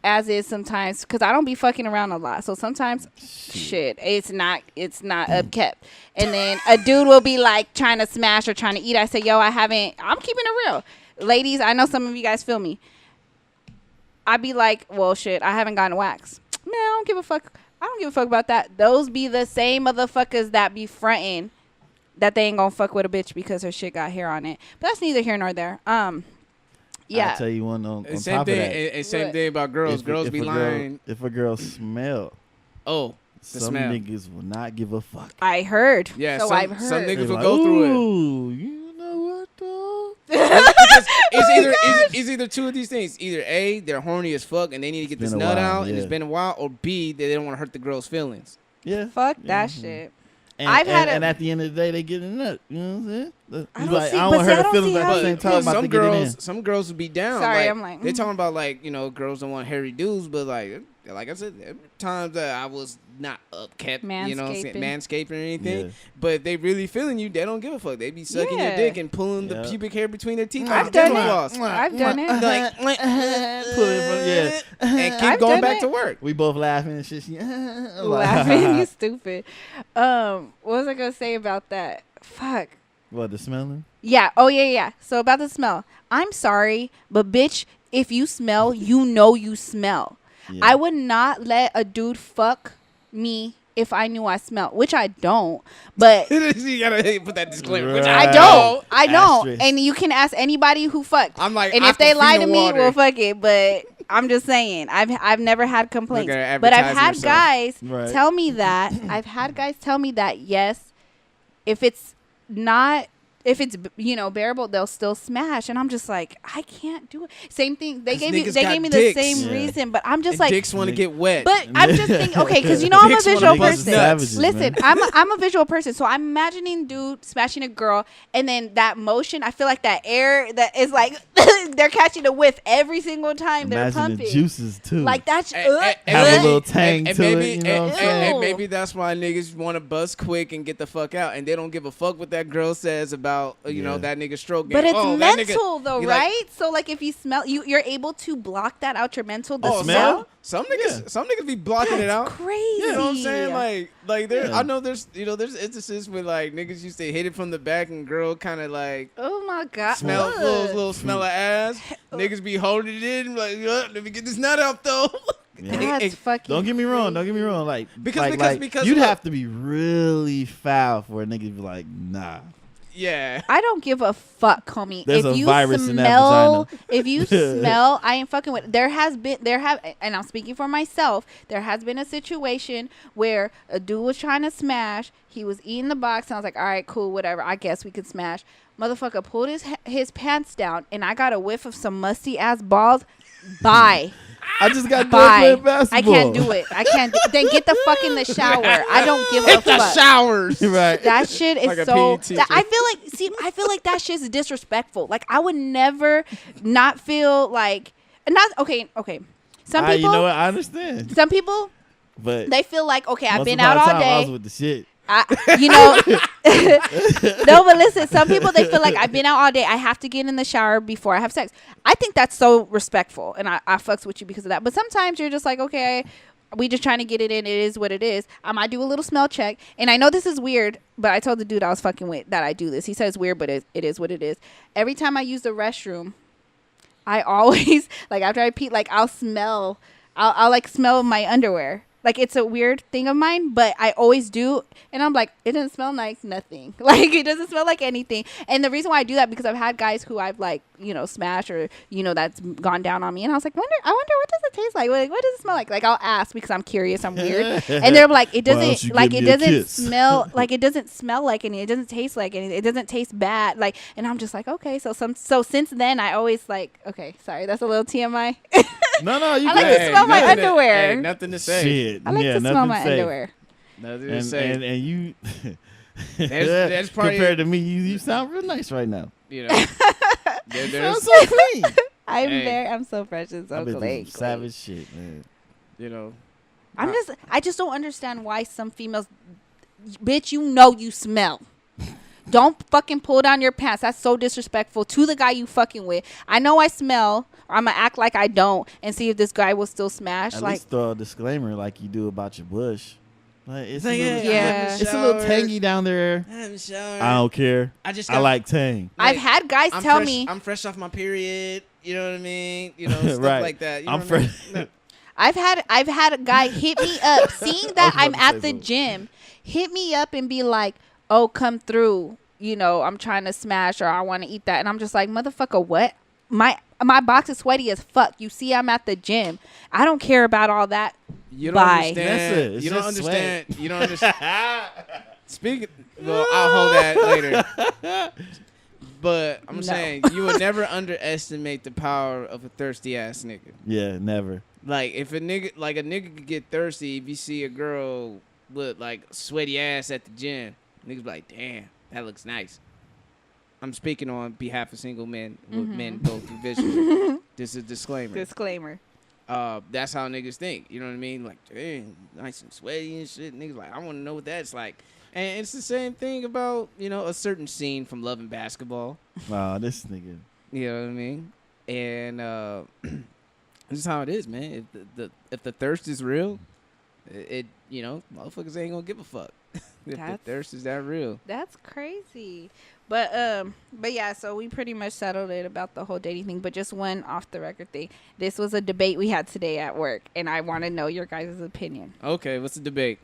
as is sometimes, because I don't be fucking around a lot. So sometimes, shit, it's not upkept. And then a dude will be like trying to smash or trying to eat. I say, yo, I'm keeping it real. Ladies, I know some of you guys feel me. I'd be like, well, shit, I haven't gotten waxed. Man, I don't give a fuck. I don't give a fuck about that. Those be the same motherfuckers that be fronting that they ain't gonna fuck with a bitch because her shit got hair on it. But that's neither here nor there. Yeah. I'll tell you one on Same top thing. of that. And same What? thing about girls. Girls be lying. If a girl smell, Oh, the some smell. niggas will not give a fuck. I heard. Yeah, So some- I've heard. some niggas They will like, go through it. Ooh, you know what, though? It's either two of these things. Either A, they're horny as fuck and they need to get It's this been a nut while, out and yeah. it's been a while, or B, they don't want to hurt the girl's feelings. Yeah. Fuck Yeah. that shit. And, I've had and a- at the end of the day, they get a nut. You know what I'm saying? I He's don't like, see- I don't but want see, her I to don't feel see about how- the same time about to get it in. Some girls would be down. Sorry, like, I'm like, they're talking about like girls don't want hairy dudes, but like I said, there were times that I was not upkept, you know what I'm saying, Manscaping. manscaping or anything. Yeah. But they really feeling you. They don't give a fuck. They be sucking your Yeah. dick and pulling the Yeah. pubic hair between their teeth. I've like done dental it. floss. I've done it. Like, Pull it from, and keep I've going done back it. to work. We both laughing and shit. Laughing, you stupid. What was I gonna say about that? Fuck. What, the smelling? Yeah. Oh yeah. So about the smell. I'm sorry, but bitch, if you smell, you know you smell. Yeah. I would not let a dude fuck me if I knew I smelled, which I don't. But You gotta put that disclaimer. Which Right. I don't. I don't. Asterisk. And you can ask anybody who fucked. I'm like, and if they lie to Aquafina me, water. well, fuck it. But I'm just saying, I've never had complaints. Look at her But I've advertising had herself. guys Right. tell me that. I've had guys tell me that yes, if it's not. If it's bearable, they'll still smash, and I'm just like, I can't do it. Same thing. They 'Cause gave niggas they got gave me dicks. the same Yeah. reason, but I'm just And like, dicks want to get wet. but I'm just thinking, okay, because I'm a Dicks wanna visual be bust person. nuts. Listen, I'm a visual person, so I'm imagining dude smashing a girl, and then that motion. I feel like that air that is like they're catching a whiff every single time they're Imagine pumping. the juices too. Like that's And Have a maybe- little tang and to maybe, it, you know what I'm and saying? maybe that's why niggas want to bust quick and get the fuck out, and they don't give a fuck what that girl says about you know Yeah. that nigga stroking. But it's Oh, that nigga- mental though, you like- right? So like if you smell, you're able to block that out your mental. The Oh, smell? some niggas, Yeah. some niggas be blocking it out. Crazy. You know what I'm saying? Like there, Yeah. I know there's instances where like niggas used to hit it from the back and girl kind of like Oh my god. smell Ugh. little smell of ass. Niggas be holding it in like, let me get this nut out though. Yeah. That's fucking. Don't get me wrong. Don't get me wrong. Like Because you'd look. have to be really foul for a nigga to be like, nah. Yeah. I don't give a fuck, homie. There's if a you virus in that smell, vagina. if you smell, I ain't fucking with. And I'm speaking for myself. There has been a situation where a dude was trying to smash. He was eating the box, and I was like, all right, cool, whatever. I guess we could smash. Motherfucker pulled his pants down, and I got a whiff of some musty ass balls. Bye. I just got done Bye. playing basketball. I can't do it. I can't. Then get the fuck in the shower. I don't give a fuck. Showers. Right. That shit is Like a so. PE teacher. I feel like that shit's disrespectful. Like I would never not feel like not okay. Some people, You know what? I understand. some people, But they feel like okay, I've once been upon out a all time, I was day. with the shit. No, but listen, some people they feel like I've been out all day. I have to get in the shower before I have sex. I think that's so respectful, and I fucks with you because of that. But sometimes you're just like, okay, we just trying to get it in. It is what it is. I might do a little smell check, and I know this is weird, but I told the dude I was fucking with that I do this. He says it's weird, but it is what it is. Every time I use the restroom, I always like after I pee, like I'll like smell my underwear. Like it's a weird thing of mine, but I always do, and I'm like, it doesn't smell like nothing. Like it doesn't smell like anything. And the reason why I do that because I've had guys who I've like smashed or that's gone down on me, and I was like, I wonder what does it taste like? Like what does it smell like? Like I'll ask because I'm curious, I'm weird, and they're like, it Why don't doesn't you like give it me a doesn't kiss? smell like it doesn't smell like anything. It doesn't taste like anything. It doesn't taste bad. Like, and I'm just like, okay, so since then I always like, okay, sorry, that's a little TMI. No, you I like good. to smell my nothing underwear. Hey, nothing to say. Shit. I like yeah, to nothing smell my say. underwear. Nothing to And, say. and you That's probably- compared to me, you sound real nice right now. You know, You there's sound so clean. I'm so fresh and so I've been through clean. some savage shit, man. you know. I just don't understand why some females, bitch, you smell. Don't fucking pull down your pants. That's so disrespectful to the guy you fucking with. I know I smell, or I'm gonna act like I don't and see if this guy will still smash. At Like, least throw a disclaimer like you do about your bush. Like it's, Like, a little, yeah. it's a little tangy down there. I haven't showered. I don't care. I like tang. I've had guys tell me, I'm fresh off my period. You know what I mean? You know, stuff Right. like that. You know I'm what I mean? fresh. I've had a guy hit me up, seeing that I was I'm about to at say the something. gym, hit me up and be like, "Oh, come through. I'm trying to smash or I want to eat that." And I'm just like, "Motherfucker, what? My box is sweaty as fuck. You see, I'm at the gym. I don't care about all that." You don't Bye. understand. That's it. It's You don't just understand. You don't understand. Speaking, well, I'll hold that later. But I'm No. saying you would never underestimate the power of a thirsty ass nigga. Yeah, never. Like if a nigga could get thirsty if you see a girl with like sweaty ass at the gym, niggas be like, damn, that looks nice. I'm speaking on behalf of single men with men go through visuals. This is a disclaimer. Disclaimer. That's how niggas think. You know what I mean? Like, dang, nice and sweaty and shit. Niggas like, I want to know what that's like. And it's the same thing about, a certain scene from Love and Basketball. Wow, this nigga. You know what I mean? And this is how it is, man. If the thirst is real, motherfuckers ain't gonna give a fuck. If the thirst is that real. That's crazy. But yeah, so we pretty much settled it about the whole dating thing. But just one off the record thing. This was a debate we had today at work, and I want to know your guys' opinion. Okay, what's the debate?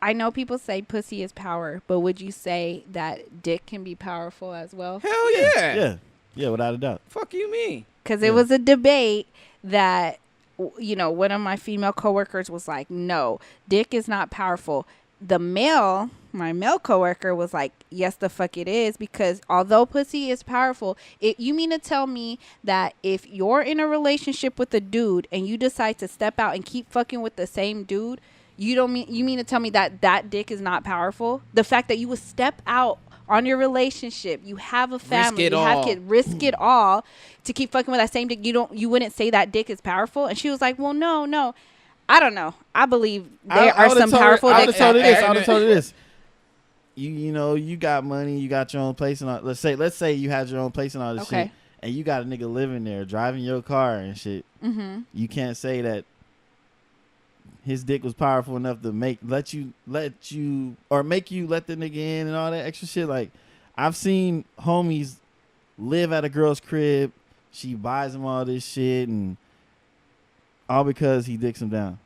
I know people say pussy is power, but would you say that dick can be powerful as well? Hell yeah. Yeah, without a doubt. Fuck you mean? Because it was a debate that, one of my female coworkers was like, no, dick is not powerful. My male coworker was like, yes, the fuck it is, because although pussy is powerful, you mean to tell me that if you're in a relationship with a dude and you decide to step out and keep fucking with the same dude, you mean to tell me that dick is not powerful? The fact that you would step out on your relationship, you have a family, have kids, risk it all to keep fucking with that same dick. You wouldn't say that dick is powerful? And she was like, well, no. I don't know. I believe there are some powerful dicks out there. I would have told her this. You got money, you got your own place and all. Let's say you had your own place and all this shit, and you got a nigga living there, driving your car and shit. Mm-hmm. You can't say that his dick was powerful enough to make you let the nigga in and all that extra shit. Like, I've seen homies live at a girl's crib. She buys them all this shit, and all because he dicks them down.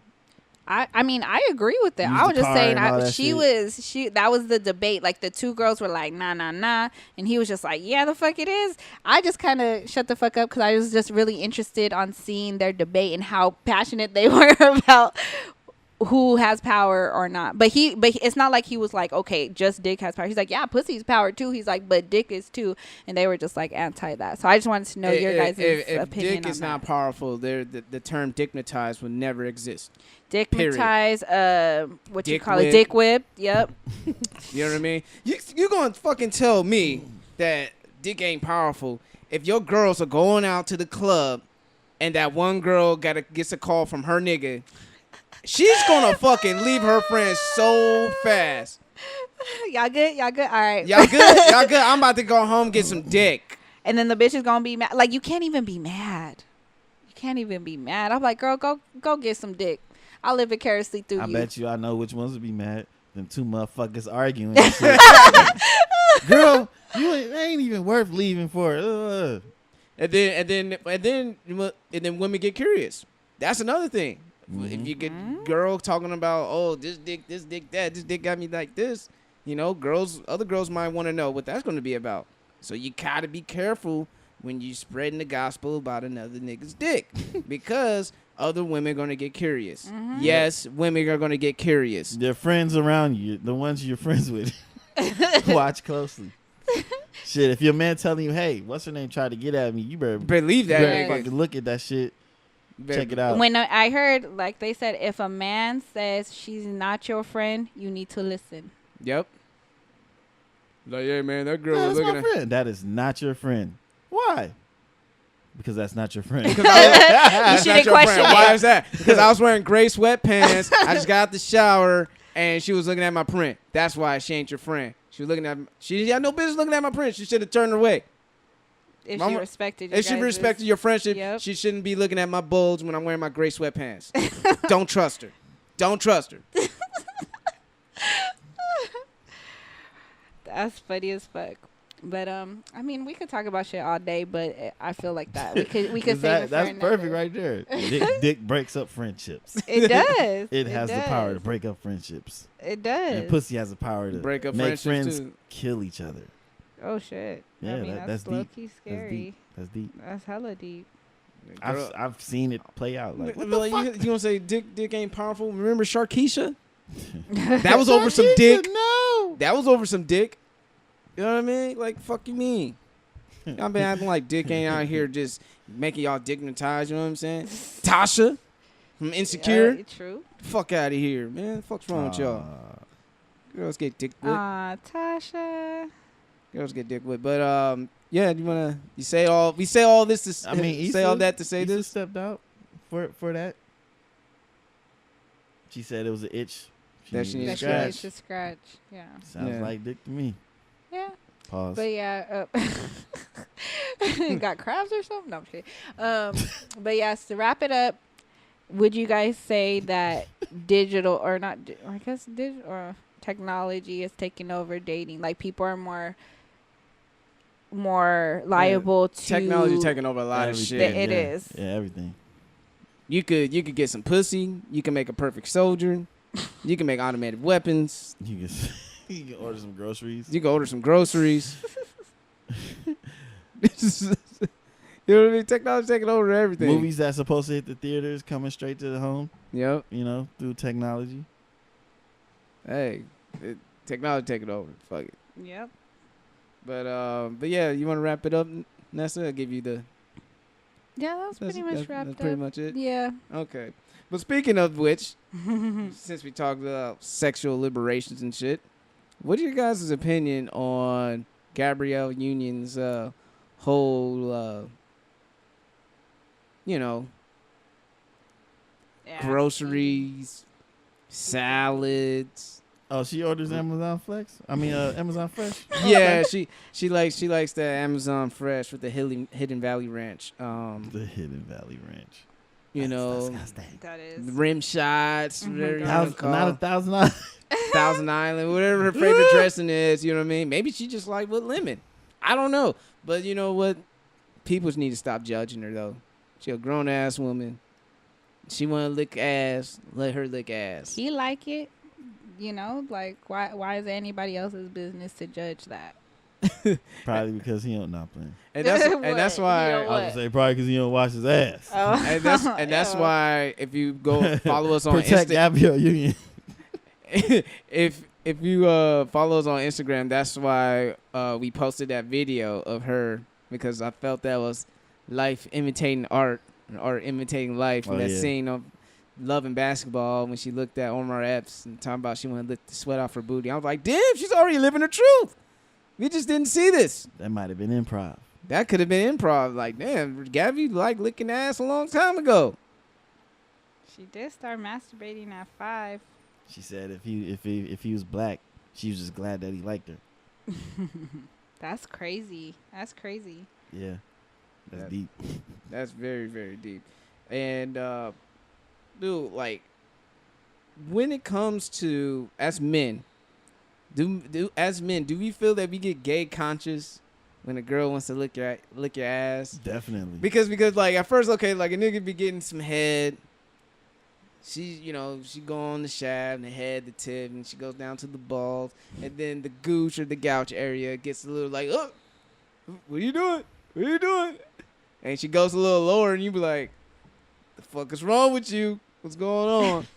I mean, I agree with that. I was just saying, that was the debate. Like, the two girls were like, nah. And he was just like, yeah, the fuck it is. I just kind of shut the fuck up because I was just really interested on seeing their debate and how passionate they were about who has power or not. But it's not like he was like, okay, just dick has power. He's like, yeah, pussy's power too. He's like, but dick is too. And they were just like anti that. So I just wanted to know your guys' opinion if dick is not powerful, the term dignitized will never exist. Dignitized, dick whip. Yep. You know what I mean? You gonna fucking tell me that dick ain't powerful if your girls are going out to the club and that one girl gets a call from her nigga. She's gonna fucking leave her friends so fast. Y'all good? All right. Y'all good? I'm about to go home and get some dick. And then the bitch is gonna be mad. Like, you can't even be mad. I'm like, girl, go get some dick. I'll live vicariously through you. I bet you I know which ones would be mad. Them two motherfuckers arguing and shit. Girl, they ain't even worth leaving for. And then women get curious. That's another thing. Mm-hmm. If you get girl talking about, oh, this dick, that, this dick got me like this, other girls might want to know what that's going to be about. So you gotta be careful when you spreading the gospel about another nigga's dick because other women are going to get curious. Mm-hmm. Yes, women are going to get curious. Their friends around you, the ones you're friends with, watch closely. Shit, if your man telling you, hey, what's her name, tried to get at me, you better believe that. You better fucking look at that shit. Check it out. When I heard, like they said, if a man says she's not your friend, you need to listen. Yep. Like, yeah, man, that girl was looking at my friend. That is not your friend. Why? Because that's not your friend. You shouldn't question it. Why is that? Because I was wearing gray sweatpants. I just got out the shower, and she was looking at my print. That's why she ain't your friend. She had no business looking at my print. She should have turned away. If she respected your friendship, yep. She shouldn't be looking at my bulge when I'm wearing my gray sweatpants. Don't trust her. That's funny as fuck. But I mean, we could talk about shit all day, but I feel like that we could save it. That's perfect right there. Dick breaks up friendships. It does. It has the power to break up friendships. It does. And pussy has the power to break up make friends too. Kill each other. Oh shit! Yeah, I mean, that's low-key scary. That's deep. That's hella deep. I've seen it play out. Like, what the fuck? You gonna say dick ain't powerful? Remember Sharkeisha? That was over some dick. No, that was over some dick. You know what I mean? Like, fuck you mean? Y'all been acting like dick ain't out here just making y'all dignitized. You know what I'm saying? Tasha from Insecure. Yeah, true. Fuck out of here, man. Fuck's wrong with y'all? Girls get dick whipped. Tasha. Girls get dick whipped. But yeah, we say all this to I mean, say all that to say Issa this. stepped out for that. She said it was an itch. That she needed That she scratch. needs to scratch. Yeah. Sounds Yeah. like dick to me. Yeah. Pause. But yeah, got crabs or something? No, I'm kidding. But yes, to wrap it up, would you guys say that digital or not? Or I guess digital or technology is taking over dating? Like people are more liable to Technology taking over a lot of Everything, shit. It yeah. is. Yeah, everything. You could get some pussy. You can make a perfect soldier. You can make automated weapons. You can you can order some groceries. You can order some groceries. You know what I mean? Technology taking over everything. Movies that's supposed to hit the theaters coming straight to the home. Yep. You know, through technology. Hey, technology taking over. Fuck it. Yep. But yeah, you want to wrap it up, Nessa? I'll give you the. Yeah, that was pretty much that's wrapped up. pretty much it. Yeah. Okay. But speaking of which, since we talked about sexual liberations and shit, what are your guys' opinion on Gabrielle Union's whole, Yeah. groceries, salads? Oh, she orders Amazon Flex? Amazon Fresh? Yeah, she likes the Amazon Fresh with the Hidden Valley Ranch. The Hidden Valley Ranch. You know, That is. the rim shots, Oh my whatever you God. wanna call Not it. $1,000. Thousand Island, whatever her favorite dressing is, you know what I mean? Maybe she just like with lemon. I don't know. But you know what? People need to stop judging her though. She a grown ass woman. She wanna lick ass, let her lick ass. He like it. You know, like why is it anybody else's business to judge that? Probably because he don't not playing. And that's What? that's You why know I was what? gonna say probably because he don't wash his ass. Oh. and that's Ew. why if you go follow us on Protect Insta, Gabrielle Union. if you follow us on Instagram, that's why we posted that video of her because I felt that was life imitating art or imitating life. Oh, And that yeah. scene of Love and Basketball when she looked at Omar Epps and talking about she wanted to lick the sweat off her booty. I was like, damn, she's already living her truth. We just didn't see this. That might have been improv. That could have been improv. Like, damn, Gabby liked licking ass a long time ago. She did start masturbating at 5. She said if he was black, she was just glad that he liked her. That's crazy. That's crazy. Yeah. That's That- deep. That's very, very deep. And, dude, like, when it comes to, as men, do we feel that we get gay conscious when a girl wants to lick your ass? Definitely. Because like at first, okay, like a nigga be getting some head. She go on the shaft, the head, the tip, and she goes down to the balls, and then the gooch or the gouch area gets a little like, oh, what are you doing? What are you doing? And she goes a little lower, and you be like, the fuck is wrong with you? What's going on?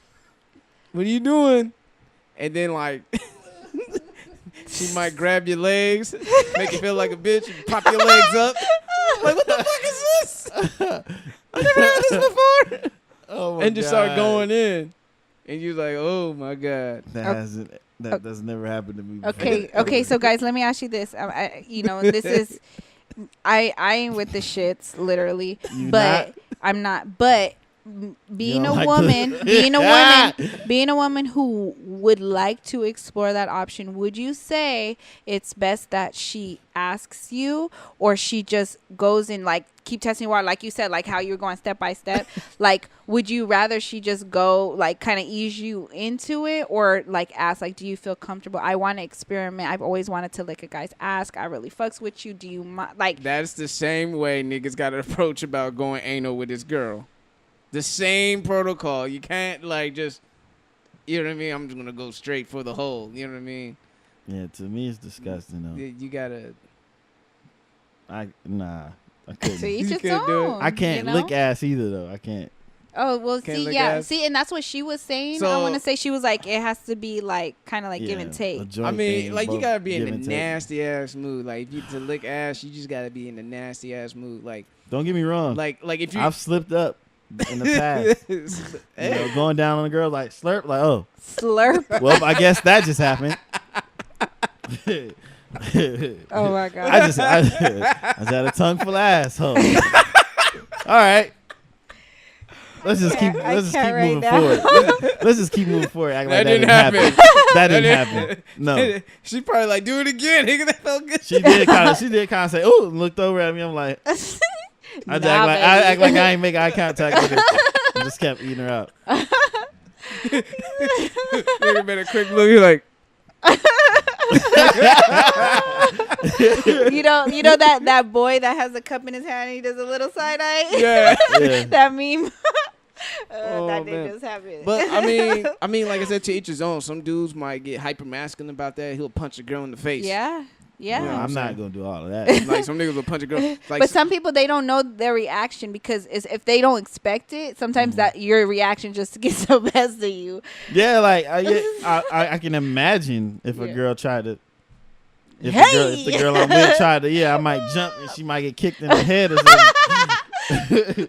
What are you doing? And then like, she might grab your legs, make you feel like a bitch, and pop your legs up. Like, what the fuck is this? I've never had this before. Oh my And just start God. going in. And you're like, oh my God. That does never happen to me before. Okay. So guys, let me ask you this. This is, I ain't with the shits literally, You but not? I'm not. But being don't a like woman, the- being a woman who would like to explore that option, would you say it's best that she asks you, or she just goes in like keep testing water, like you said, like how you're going step by step? Like, would you rather she just go like kind of ease you into it, or like ask like, do you feel comfortable? I want to experiment. I've always wanted to lick a guy's ass. I really fucks with you. Do you mind? Like, That's the same way niggas got to approach about going anal with this girl. The same protocol. You can't like just, you know what I mean? I'm just going to go straight for the hole. You know what I mean? Yeah, to me it's disgusting though. You got to. I to couldn't. each You its couldn't do it. own. I can't you know? lick ass either though. I can't. Oh, well, Can't see, lick yeah. ass? See, and that's what she was saying. I So- want to say she was like, it has to be like kind of like give and Yeah, take. a joint I mean, thing, like you both got to be in give the and take. nasty ass mood. Like if you to lick ass, you just got to be in the nasty ass mood. Like Don't get me wrong. like if you I've slipped up in the past. You know, going down on a girl like slurp, like, oh, Slurp. well, I guess that just happened. Oh my god. I just had a tongue full of asshole. All right. Let's just keep moving forward. Let's just keep moving forward. Act like that didn't happen. That didn't happen. No. She probably like, do it again. Nigga, that felt good. She did kind of say, "Ooh," and looked over at me. I'm like, I act like I ain't make eye contact with her. I just kept eating her out. Nigga made a quick look. You're like, you know that boy that has a cup in his hand and he does a little side eye. yeah. That meme. Oh, that man. did just happen. But I mean, like I said, to each his own. Some dudes might get hyper masculine about that. He'll punch a girl in the face. yeah. You know what I'm not saying? gonna do all of that. Like some niggas will punch a girl. Like, But some people, they don't know their reaction because if they don't expect it, sometimes that your reaction just gets the best of you. Yeah, like I can imagine if a Yeah. girl tried to. If Hey! the girl I'm with tried to, I might jump and she might get kicked in the head or something.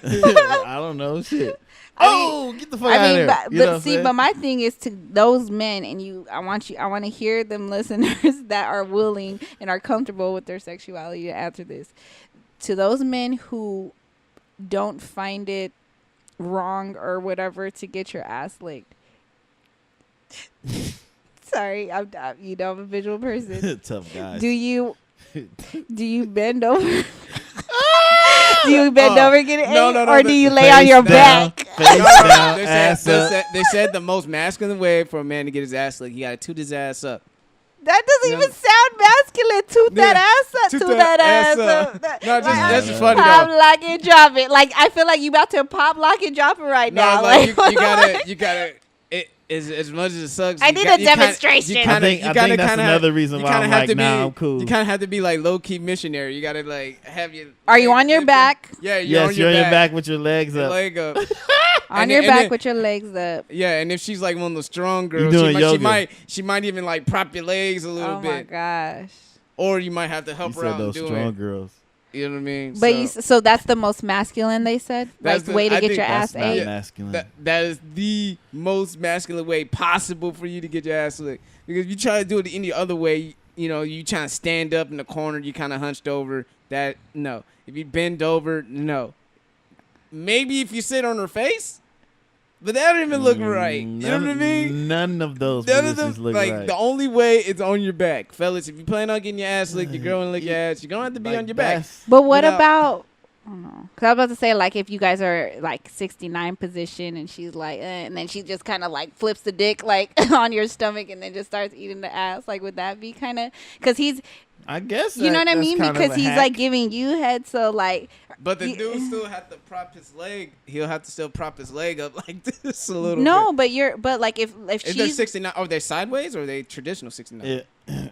I don't know, shit. Get the fuck out of there. But my thing is to those men, and I want to hear them listeners that are willing and are comfortable with their sexuality to answer this. To those men who don't find it wrong or whatever to get your ass licked. Sorry, I'm a visual person. Tough guys. Do you bend over? Do you bend over and get it? No, or do you lay face on your down, back? Face down, ass up. They said the most masculine way for a man to get his ass licked, he got to toot his ass up. That doesn't Yeah. even sound masculine. Toot that ass up. Toot that ass up. No, that's just no. funny Pop, though. lock, and drop it. Like, I feel like you about to pop, lock, and drop it right No, now. like you gotta. As much as it sucks, I you need got- a you kinda- demonstration. you I kinda- think you gotta that's kinda another reason you why kinda I'm have like, to be, nah, I'm cool. You kind of have to be like low key missionary. You gotta like have your. Are you on your back? Yeah, you're on Yes, you're on your back. back with your legs Your up. leg up. On And your then- back and with your legs up. Yeah, and if she's like one of the strong girls, doing she yoga. might even like prop your legs a little Oh my bit, gosh. or you might have to help You her said out and those do strong it. girls. You know what I mean? But so that's the most masculine, they said? That's Like, the- way to I get think your That's ass not ate? masculine. that is the most masculine way possible for you to get your ass licked. Because if you try to do it any other way, you trying to stand up in the corner, you kind of hunched over. That no. If you bend over, no. Maybe if you sit on her face, but that don't even look right. You know what I mean? None of those None of positions them, look like right. the only way is on your back, fellas. If you plan on getting your ass licked, your girl wanna lick your ass. You're gonna have to be Like, on your back. that's- But what Without- about... I don't know. Because I was about to say, like, if you guys are, like, 69 position and she's like, and then she just kind of, like, flips the dick, like, on your stomach and then just starts eating the ass. Like, would that be kind of... Because he's... I guess You know what I that's mean? kind of Because a he's, hack. like, giving you head, so, like... But the You- dude still have to prop his leg. He'll have to still prop his leg up like this a little No, bit. but like, if Is there she's... 69? Are they sideways or are they traditional 69?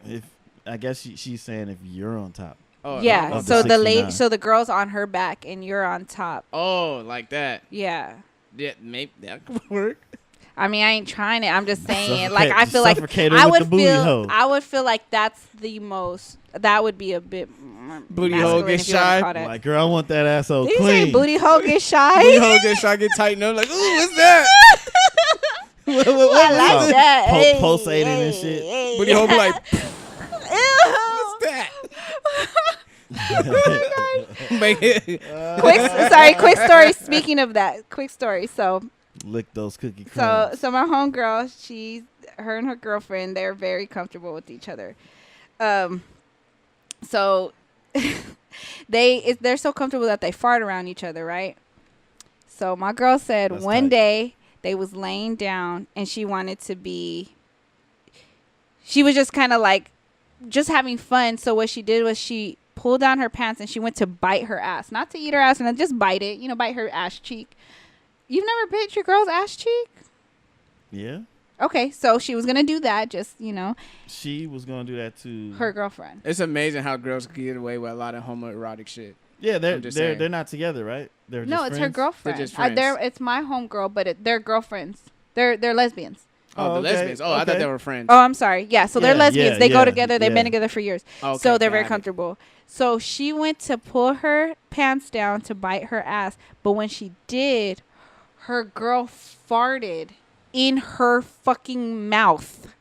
If I guess she's saying if you're on top. Oh, Yeah, Of so the the 69. so the girl's on her back and you're on top. Oh, like that. Yeah. Yeah, maybe that could work. I mean, I ain't trying it. I'm just saying. Suffocate- Like, I feel like suffocate her I with would the booty hole. feel. I would feel like that's the most. That would be a bit. Booty masculine, hole get if you wanna shy? call that. Like, girl, I want that asshole Did you clean. say booty hole get shy? Booty hole get shot, get tightened up. Like, ooh, what's that? what I like Oh, that. pulsating and shit. Hey. Booty hole be like, Ew. what's that? Make it. Quick story. Speaking of that, quick story. So Lick those cookie crumbs. So my homegirl, her and her girlfriend, they're very comfortable with each other. So they're so comfortable that they fart around each other, right? So my girl said That's one tight. day they was laying down and she was just kind of like just having fun. So what she did was she pulled down her pants and she went to bite her ass, not to eat her ass and then just bite it, bite her ass cheek. You've never bit your girl's ass cheek? Yeah. Okay, so she was gonna do that, just She was going to do that to her girlfriend. It's amazing how girls can get away with a lot of homoerotic shit. Yeah, I'm just saying. they're not together, right? They're No, just it's her friends? girlfriend. They're just friends. It's my homegirl, but they're girlfriends. They're lesbians. Oh, the okay, lesbians. Oh, I thought okay. they were friends. Oh, I'm sorry. Yeah, so they're Yeah, lesbians. yeah, They go yeah, together. They've yeah. been together for years. Okay, So they're very got it. comfortable. So she went to pull her pants down to bite her ass, but when she did, her girl farted in her fucking mouth.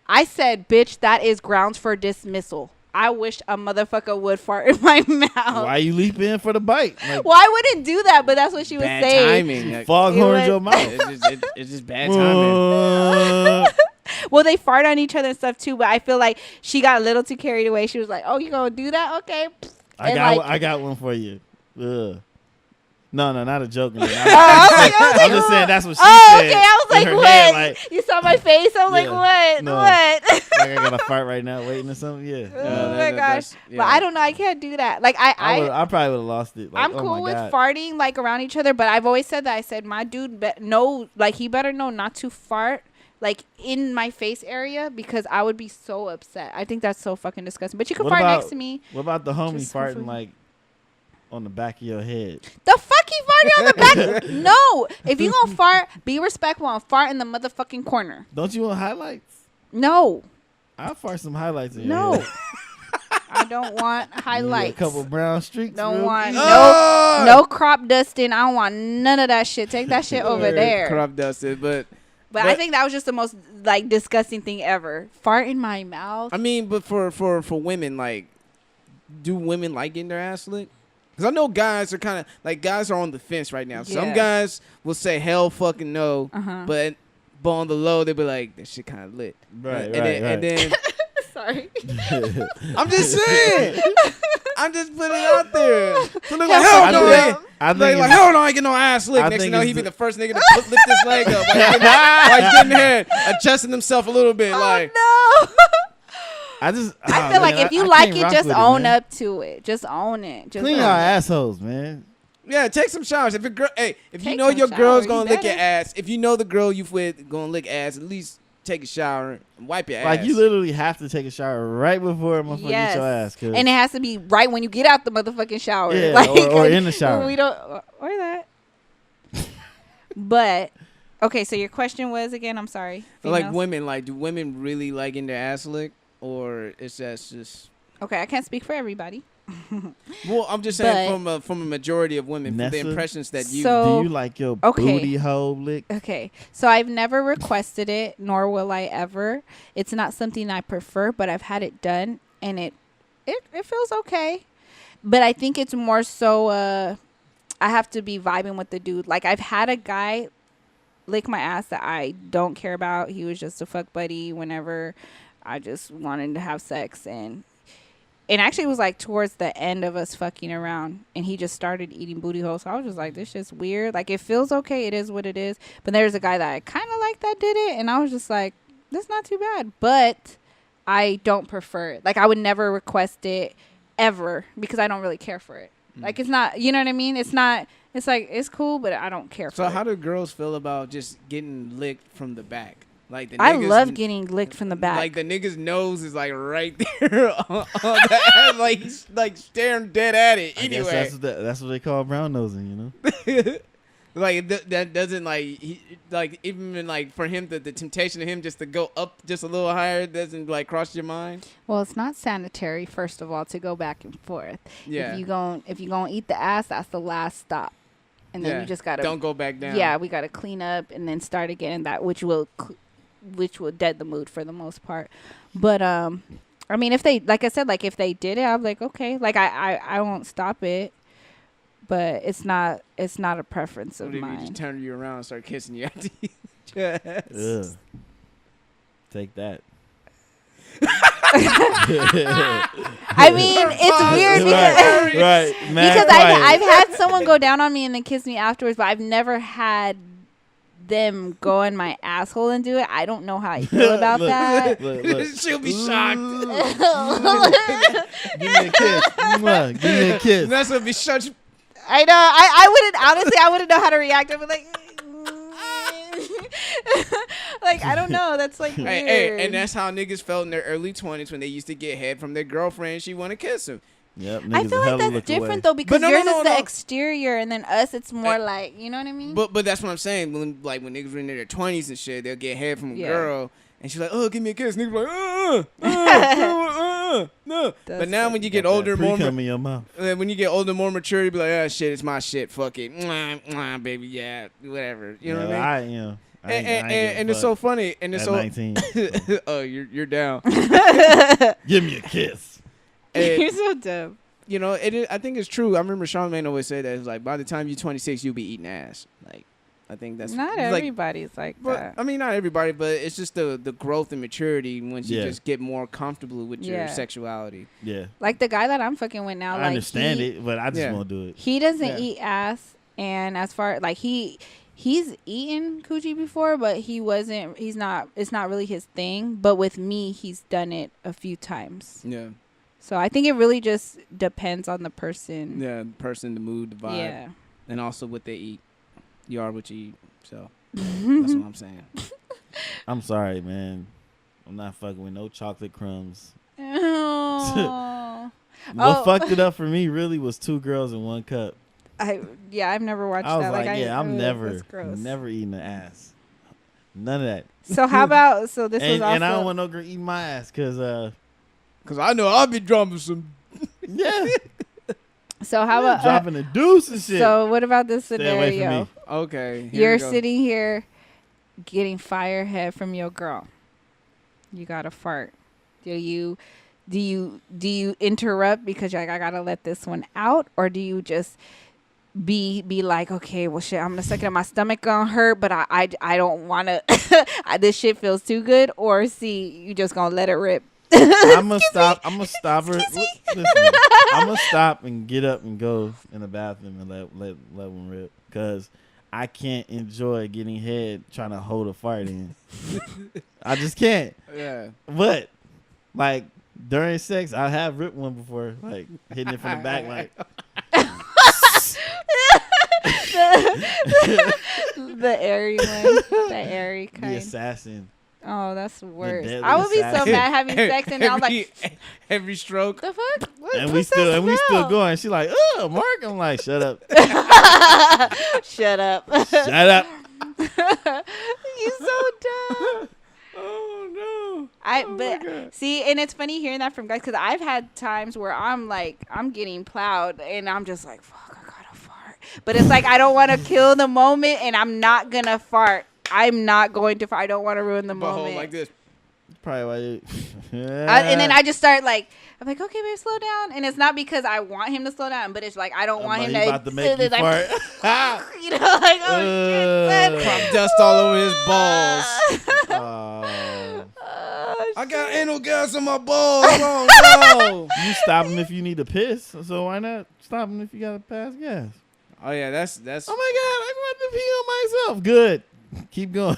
I said, bitch, that is grounds for dismissal. I wish a motherfucker would fart in my mouth. Why you leap in for the bite? Like, Well, I wouldn't do that, but that's what she was Bad saying. timing. Like, foghorn your mouth. it's just bad timing. Well, they fart on each other and stuff too, but I feel like she got a little too carried away. She was like, "Oh, you gonna do that? Okay." I got one for you. Ugh. No, not a joke. I'm just saying that's what she said. Oh, okay. I was in like, her what? head, like, You saw my face. I was like, Yeah. what? No. What? like I got a fart right now, waiting or something. Yeah. Oh my that- gosh. that's- But yeah. I don't know. I can't do that. Like I probably would have lost it. Like, I'm oh cool my with God. farting like around each other, but I've always said that. I said my dude he better know not to fart like in my face area because I would be so upset. I think that's so fucking disgusting. But you can What fart about- next to me. What about the homie Just for free. farting like on the back of your head? The fuck he farted on the back? No. If you gonna fart, be respectful and fart in the motherfucking corner. Don't you want highlights? No. I'll fart some highlights in your No. head. I don't want highlights. A couple brown streaks. Don't real want easy. no crop dusting. I don't want none of that shit. Take that shit over there. Crop dusted, but But I think that was just the most like disgusting thing ever. Fart in my mouth. I mean, but for women, like, do women like getting their ass licked? Because I know guys are kind of like guys are on the fence right now. Some Yeah. guys will say hell fucking no, Uh-huh. but on the low they'll be like that shit kind of lit. Right, And then Sorry. I'm just saying. I'm just putting it out there. So they're like, Hell hell fucking no, no. they I think like it's- hell no, I ain't get no ass licked. I Next thing think you know, it's he be the- the first nigga to lift his leg up while he's getting head, adjusting himself a little bit. Like, Oh no. I just. I feel like if you like it, just own up to it. Just own it. Just Clean own your it. assholes, man. yeah, take some showers. If your girl, if you Take know some your girl's showers, gonna you lick your better. ass, if you know the girl you with gonna lick ass, at least take a shower and wipe your Like ass. you literally have to take a shower right before a motherfucker Yes. eat your ass. 'Cause And it has to be right when you get out the motherfucking shower. Yeah, like, or in the shower. We don't or that. But okay, so your question was again. I'm sorry. like Females? women, like do women really like getting their ass licked, or is that just? Okay, I can't speak for everybody. Well, I'm just saying But- from a majority of women, from the Nessa? impressions that you. So- do you like your Okay. booty hole licked? Okay, so I've never requested it, nor will I ever. It's not something I prefer, but I've had it done, and it feels okay. But I think it's more so I have to be vibing with the dude. Like I've had a guy lick my ass that I don't care about. He was just a fuck buddy whenever I just wanted to have sex, and actually it was like towards the end of us fucking around, and he just started eating booty holes. So I was just like, this shit's weird. Like it feels okay. It is what it is. But there's a guy that I kind of like that did it, and I was just like, that's not too bad. But I don't prefer it. Like I would never request it ever because I don't really care for it. Like it's not, you know what I mean? It's not. It's like it's cool, but I don't care for So it. how do girls feel about just getting licked from the back? Like the I niggas, love getting licked from the back. Like the nigga's nose is like right there on the ass, like he's like staring dead at it. I guess Anyway, that's what they call brown nosing, you know? like that doesn't like even like for him the temptation of him just to go up just a little higher doesn't like cross your mind. Well, it's not sanitary, first of all, to go back and forth. Yeah. If you gonna eat the ass, that's the last stop, and then Yeah. you just gotta Don't go back down. Yeah, we gotta clean up and then start again. That which will dead the mood for the most part. But I mean, if they like I said, like if they did it, I'm like okay, like I won't stop it. But it's not a preference of What if he mine. just turn you around and start kissing you after you eat your ass? Ugh. Take that. I mean, it's weird because right. Mad because quiet. I've had someone go down on me and then kiss me afterwards, but I've never had them go in my asshole and do it. I don't know how I feel about Look, that. look. She'll be shocked. Give me a kiss. Mwah. Give me a kiss. That's gonna be such. I know. I wouldn't honestly. I wouldn't know how to react. I'd be like, like I don't know. That's like weird. Hey, and that's how niggas felt in their early 20s when they used to get head from their girlfriend. She want to kiss him. Yep, I niggas feel a hella like that's look different away. though because no, yours no, is the no. exterior, and then us, it's more like you know what I mean. But that's what I'm saying. When niggas were in their 20s and shit, they'll get head from a Yeah. girl, and she's like, "Oh, give me a kiss." Niggas like, no. But That's now so- when you get Got that older, more pre-cum in your mouth. when you get older, more mature, you be like, "Ah, shit, it's my shit. Fuck it, mwah, mwah, baby, yeah, whatever." You know what I mean? And it's so funny. And it's at so 19. oh, you're down. Give me a kiss. And, You're so dumb. you know, I think it's true. I remember Charlamagne always say that. It's like, by the time you're 26, you'll be eating ass. Like, I think that's Not like, everybody's like but, that. I mean, not everybody, but it's just the growth and maturity once you Yeah. just get more comfortable with your Yeah. sexuality. Yeah. Like the guy that I'm fucking with now, I like understand it, but I just Yeah. won't do it. he doesn't Yeah. eat ass, and as far like he's eaten coochie before, but it's not really his thing. But with me, he's done it a few times. Yeah. So I think it really just depends on the person. Yeah. The person, the mood, the vibe, Yeah. and also what they eat. You are what you eat. So that's what I'm saying. I'm sorry, man. I'm not fucking with no chocolate crumbs. Oh. What Oh. fucked it up for me really was 2 girls in 1 cup. I've never watched I was that. like, I'm that's gross. never eating the ass. None of that. So how about this was And also I don't want no girl eating my ass because, Cause I know I'll be dropping some. yeah, so how about dropping the deuce and shit. so what about this Stay away from scenario? me. Okay. here You're we go. sitting here getting firehead from your girl. You got to fart. Do you interrupt because you're like, I gotta let this one out, or do you just be like, okay, well shit, I'm gonna suck it up, my stomach gonna hurt, but I don't wanna this shit feels too good, or you just gonna let it rip? I'm gonna stop her. Listen, I'm gonna stop and get up and go in the bathroom and let one rip because I can't enjoy getting head trying to hold a fart in. I just can't. Yeah. But like during sex, I have ripped one before, like hitting it from the back, like the airy one, the airy the kind. assassin. Oh, that's worse. deadly I would be so assassin. mad having sex and I was like, every stroke. the fuck? What, And what's that we still smell? going. She like, oh, Mark. I'm like, shut up, Shut up. shut up. You so dumb. Oh no. But see, and it's funny hearing that from guys because I've had times where I'm getting plowed and I'm just like, fuck, I gotta fart. But it's like I don't want to kill the moment and I'm not gonna fart. I'm not going to fart. I don't want to ruin the Butthole moment. like this. Probably why you. And then I just start like, I'm like, okay, babe, slow down. And it's not because I want him to slow down, but it's like I don't want him to. about to make you like, fart. you know, like oh shit, son. Crop dust all over his balls. Oh. Oh, I got anal gas on my balls. Oh no. You stop him if you need to piss. So why not stop him if you got to pass gas? Oh yeah, that's. Oh my God, I'm about to pee on myself. Good. Keep going.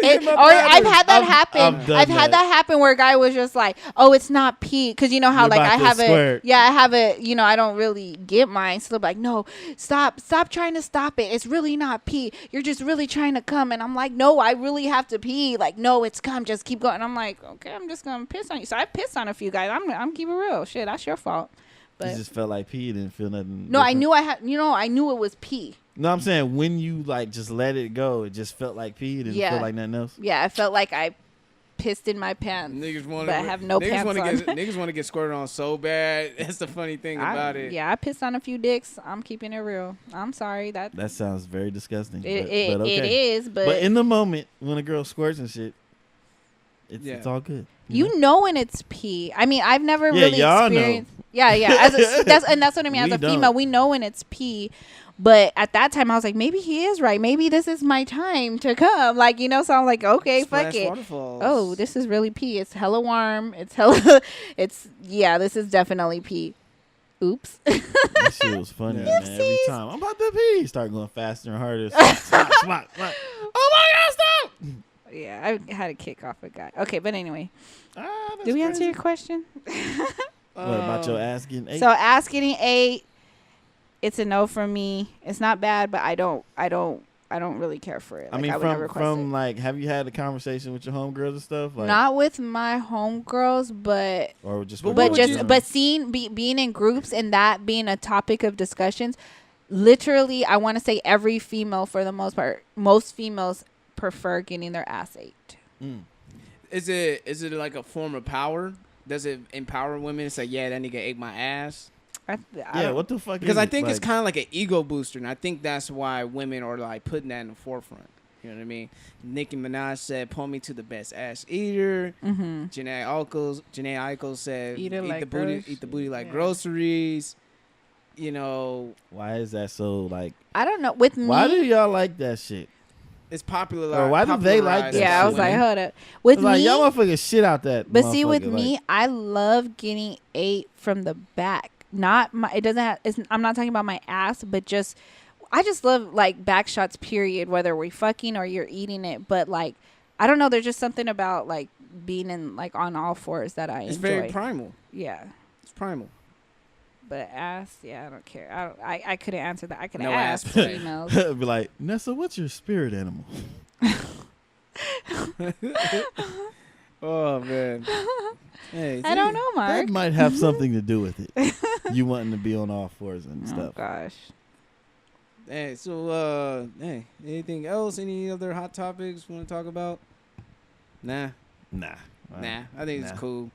I've had that happen. I've done I've had that happen where a guy was just like, "Oh, it's not pee," because you know how You're like about I to have it. squirt. Yeah, I have it. You know, I don't really get mine. So they're like, "No, stop trying to stop it. It's really not pee. You're just really trying to come." And I'm like, "No, I really have to pee. Like, no, it's come. Just keep going." And I'm like, "Okay, I'm just gonna piss on you." So I pissed on a few guys. I'm keeping it real. Shit, that's your fault. You But just felt like pee, didn't feel nothing. no, I different. knew I had. You know, I knew it was pee. No, I'm saying when you like just let it go, it just felt like pee. It didn't Yeah. feel like nothing else. Yeah, I felt like I pissed in my pants. Niggas want But I have no pants on. Niggas want to get squirted on so bad. That's the funny thing about it. Yeah, I pissed on a few dicks. I'm keeping it real. I'm sorry that That sounds very disgusting. it but okay. it is, but But in the moment when a girl squirts and shit, it's Yeah. all good. you know when it's pee. I mean, I've never Yeah, really y'all know. experienced. Yeah. That's what I mean. As We a female, don't. we know when it's pee. But at that time, I was like, maybe he is right. Maybe this is my time to come. Like, you know, so I'm like, okay, fuck Splash it. waterfalls. Oh, this is really pee. It's hella warm. It's hella. This is definitely pee. Oops. That shit was funny, Yeah. man. Every Oopsies. time I'm about to pee, start going faster and harder. Spot. Oh my God, stop! Yeah, I had to kick off a guy. Okay, but anyway, Ah, that's did we answer crazy. your question? What about your ass getting ate? So ass getting ate, it's a no from me. It's not bad, but I don't really care for it. I Like, mean, would never request from like, have you had a conversation with your homegirls and stuff? it. Like, Not with my homegirls, but or just But with what but would your just friends? being in groups and that being a topic of discussions. Literally, I want to say every female, for the most part, most females prefer getting their ass ate. Mm. Is it like a form of power? Does it empower women to say, yeah, that nigga ate my ass? I Yeah, don't- what the fuck? Because is I it? think it's Like, kind of like an ego booster, and I think that's why women are like putting that in the forefront. You know what I mean? Nicki Minaj said, "Point me to the best ass eater." Mm-hmm. Janae Aiko said, Eat it "Eat like the booty like yeah. groceries." You know, Why is that so like? I don't know. With me, Why do y'all like that shit? it's popular. Or why do they like that yeah, I was shit, like, man? hold up. With It's like me, y'all motherfuckers shit out that. but see, with motherfucker, me, like, I love getting ate from the back. Not my. It doesn't have. I'm not talking about my ass, but just. I just love like back shots. Period. Whether we're fucking or you're eating it, but like, I don't know. There's just something about like being in like on all fours that I It's enjoy. very primal. Yeah. It's primal. But ass, yeah, I don't care. I couldn't answer that. I could No ask ass play. females. be like, Nessa, what's your spirit animal? Oh man. Hey, I don't know, Mark. That might have something to do with it. You wanting to be on all fours and Oh stuff. gosh. Hey, so hey, anything else? Any other hot topics we want to talk about? Nah. Nah. Nah, I think Nah. it's cool.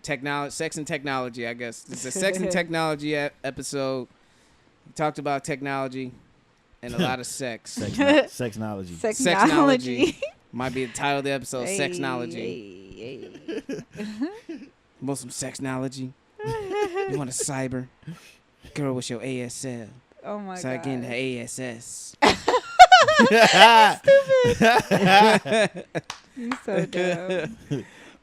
Technology, sex and technology, I guess. It's a sex and technology episode. We talked about technology and a lot of sex. Sexnology. Sexnology. Might be the title of the episode, Sexnology. Hey. You want some sexnology? You want a cyber? Girl, what's your ASL? Oh my So I god. get into ASS. You so dumb.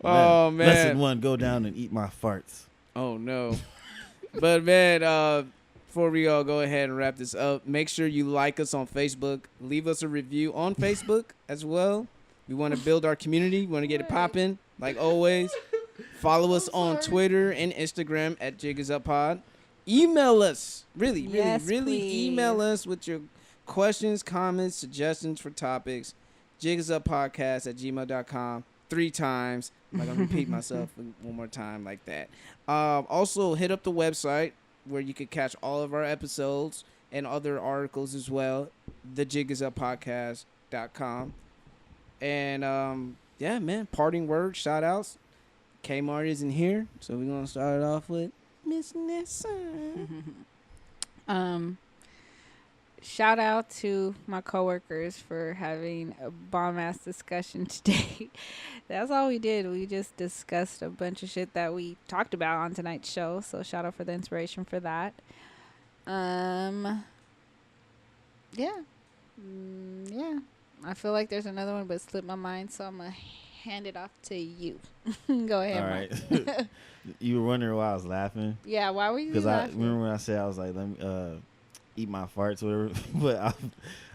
Oh, man. Lesson 1, go down and eat my farts. Oh no. But man, before we all go ahead and wrap this up, make sure you like us on Facebook. Leave us a review on Facebook as well. We want to build our community. We want to get it popping, like always. Follow us on Twitter and Instagram at jigisuppod. Email us. Really Yes, email please. us with your questions, comments, suggestions for topics. jigisuppodcast@gmail.com 3 times. I'm not going to repeat myself one more time like that. Also, hit up the website where you can catch all of our episodes and other articles as well, thejigisuppodcast.com. And, yeah, man, parting words, shout-outs. Kmart isn't here, so we're going to start it off with Miss Nessa. Shout out to my coworkers for having a bomb ass discussion today. That's all we did. We just discussed a bunch of shit that we talked about on tonight's show. So shout out for the inspiration for that. Yeah. Yeah. I feel like there's another one, but it slipped my mind, so I'm gonna hand it off to you. Go ahead. All right. Mike. You were wondering why I was laughing? Yeah. Why were you Because I laughing? remember when I said I was like, let me eat my farts or whatever. But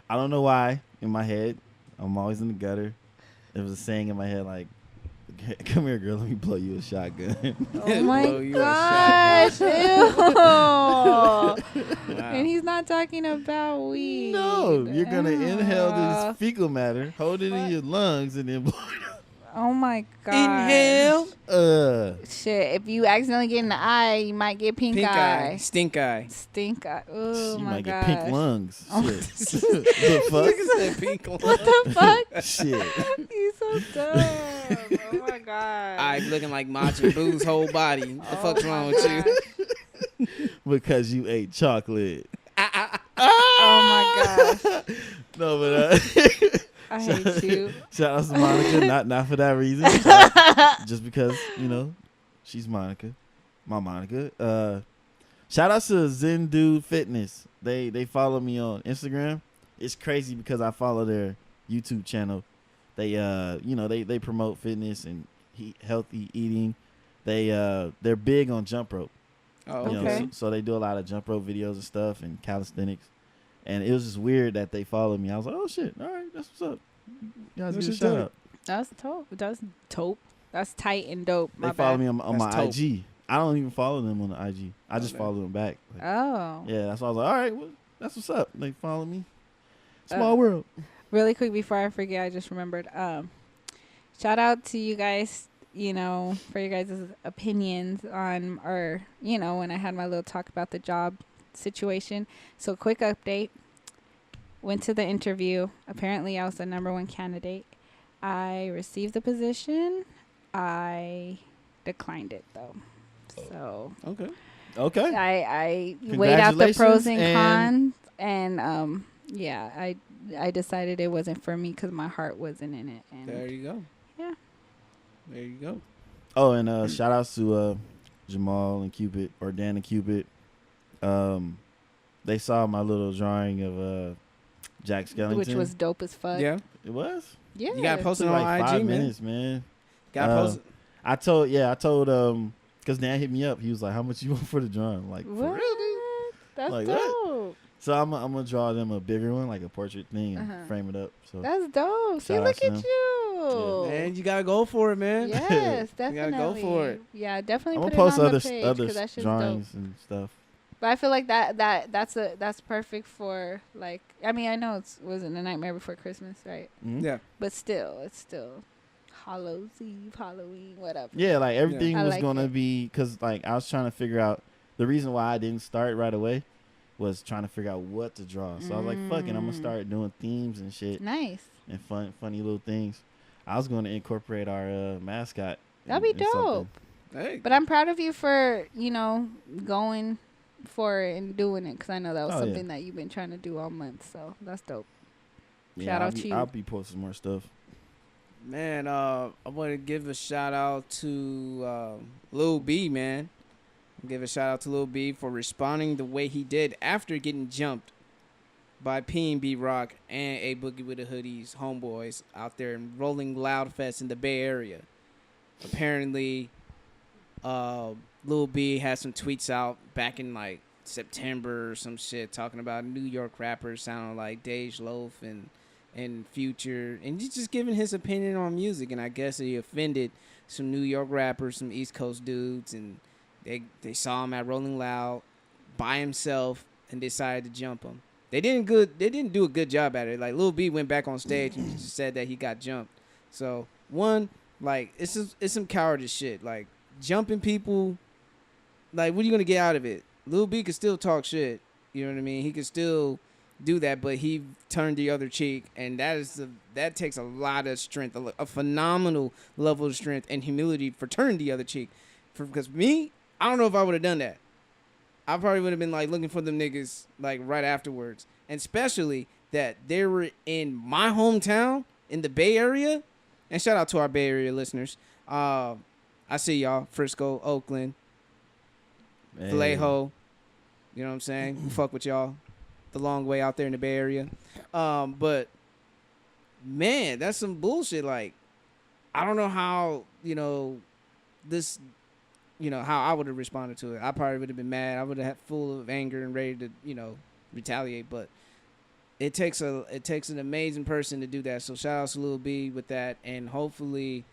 I don't know why in my head. I'm always in the gutter. There was a saying in my head like, come here, girl, let me blow you a shotgun. Oh my Blow you a gosh! Ew. Wow. And he's not talking about weed. No, you're going to inhale Ah. this fecal matter, hold it in your lungs, and then blow it up. Oh my god! Inhale. Shit, if you accidentally get in the eye, you might get pink eye. Stink eye. Stink eye. Oh You my might god. get pink lungs. Oh. Shit. The fuck? Pink What the fuck? Shit. He's so dumb. Oh my god. Eye looking like Majin Buu's whole body. What the fuck's wrong with you? Because you ate chocolate. Oh my gosh. No, but I hate you. shout out to Monica. Not for that reason. Just because, you know, she's Monica. My Monica. Shout out to Zen Dude Fitness. They follow me on Instagram. It's crazy because I follow their YouTube channel. They they promote fitness and healthy eating. They're big on jump rope. Oh, You know, Okay. so they do a lot of jump rope videos and stuff and calisthenics. And it was just weird that they followed me. I was like, oh shit, all right, that's what's up. You guys That's get a what's shout up. out. That's dope. That's dope. That's tight and dope. They My follow bad. me on That's my dope. IG. I don't even follow them on the IG. I just Okay. follow them back. Like, Oh. yeah, that's why I was like, all right, well, that's what's up. They follow me. Small Uh, world. Really quick before I forget, I just remembered. Shout out to you guys, for your guys' opinions on, or, when I had my little talk about the job situation. So quick update. Went to the interview. Apparently I was the number 1 candidate. I received the position. I declined it though. So Okay. Okay. I weighed out the pros and Congratulations, cons, and yeah, I I decided it wasn't for me because my heart wasn't in it. And There you go. Yeah. There you go. Oh, and shout outs to Jamal and Cupid, or Dan and Cupid. They saw my little drawing of Jack Skellington, which was dope as fuck. Yeah. It was. Yeah. You gotta post it Took on like IG, 5 man. minutes, man. Gotta post it. I told because Dan hit me up. He was like, "How much you want for the drawing?" I'm like, What? for real, dude? That's Like, dope. So I'm gonna draw them a bigger one, like a portrait thing, and Uh-huh. frame it up. So That's dope. See, Shout look out at to you. Man, you gotta go for it, man. Yes, You definitely. gotta go for it. Yeah, definitely I'm put gonna it post on other the page other because that shit's drawings dope. and stuff. But I feel like that's perfect for like. I mean, I know it wasn't a Nightmare Before Christmas, right? Mhm. Yeah. But still, it's still Hallows Eve, Halloween, whatever. Yeah, like everything I was like gonna it. be because like I was trying to figure out the reason why I didn't start right away was trying to figure out what to draw. So I was like, "Fuck it, I'm gonna start doing themes and shit Nice. and funny little things." I was gonna incorporate our mascot. That'd be in something. dope. Hey. But I'm proud of you for going for it and doing it because I know that was Oh, yeah. something that you've been trying to do all month. So that's dope. Yeah, Shout I'll out be, to you. I'll be posting more stuff. Man, I want to give a shout out to Lil B, man. Give a shout out to Lil B for responding the way he did after getting jumped by P&B Rock and A Boogie with the Hoodies homeboys out there in Rolling Loud Fest in the Bay Area. Apparently, Lil B had some tweets out back in like September or some shit talking about New York rappers sounding like Dej Loaf and Future, and he's just giving his opinion on music. And I guess he offended some New York rappers, some East Coast dudes, and they saw him at Rolling Loud by himself and decided to jump him. They didn't do a good job at it. Like Lil B went back on stage and just said that he got jumped. So one, like it's some cowardice shit. Like jumping people, like what are you gonna get out of it? Lil B could still talk shit. You know what I mean? He could still do that, but he turned the other cheek, and that takes a lot of strength, a phenomenal level of strength and humility for turning the other cheek. Because me, I don't know if I would have done that. I probably would have been like looking for them niggas like right afterwards, and especially that they were in my hometown in the Bay Area. And shout out to our Bay Area listeners. I see y'all, Frisco, Oakland, Hey. Vallejo. You know what I'm saying? We fuck with y'all. The long way out there in the Bay Area. But man, that's some bullshit. Like, I don't know how, this, how I would have responded to it. I probably would have been mad. I would have had full of anger and ready to, retaliate. But it takes an amazing person to do that. So shout out to Lil B with that. And hopefully,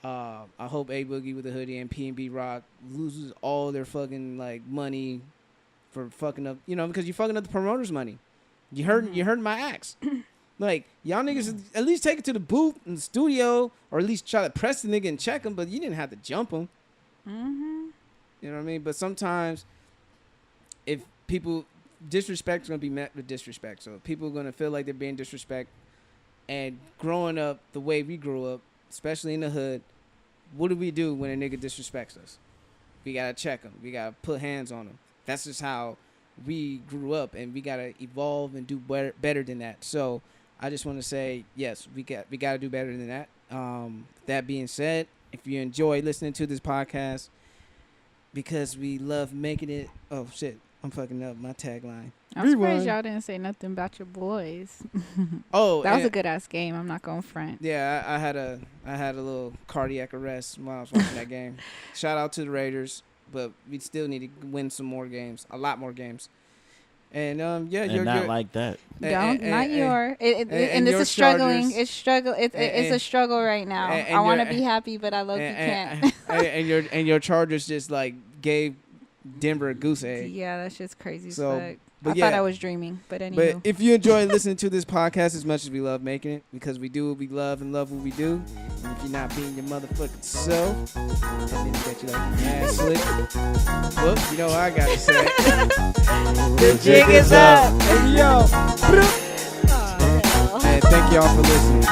I hope A Boogie with the Hoodie and P&B Rock loses all their fucking like money for fucking up, because you're fucking up the promoters' money. You hurting my acts. Like, y'all niggas at least take it to the booth in the studio, or at least try to press the nigga and check him, but you didn't have to jump him. Mm-hmm. You know what I mean? But sometimes, if people, disrespect is going to be met with disrespect. So if people are going to feel like they're being disrespected, and growing up the way we grew up, especially in the hood, what do we do when a nigga disrespects us? We got to check him. We got to put hands on him. That's just how we grew up, and we got to evolve and do better than that. So I just want to say, yes, we got to do better than that. That being said, if you enjoy listening to this podcast, because we love making it. Oh shit, I'm fucking up my tagline. I'm surprised y'all didn't say nothing about your boys. Oh, that was a good ass game. I'm not going front. Yeah, I had a little cardiac arrest while I was watching that game. Shout out to the Raiders, but we still need to win some more games, a lot more games. And yeah, and you're not like that. Don't, not your. And this your is struggling. Chargers. It's struggle. It's a struggle right now. and I want to your- be happy, but I love you can't. and your Chargers just like gave Denver a goose egg. Yeah, that's just crazy. So, as fuck. but I thought yeah. I was dreaming, but But anyway. if you enjoy listening to this podcast as much as we love making it, because we do what we love and love what we do, and if you're not being your motherfucking self, and then you got you like your ass slick, well, you know what I gotta say. The jig is up. Hey, yo. Oh, hell. And thank y'all for listening.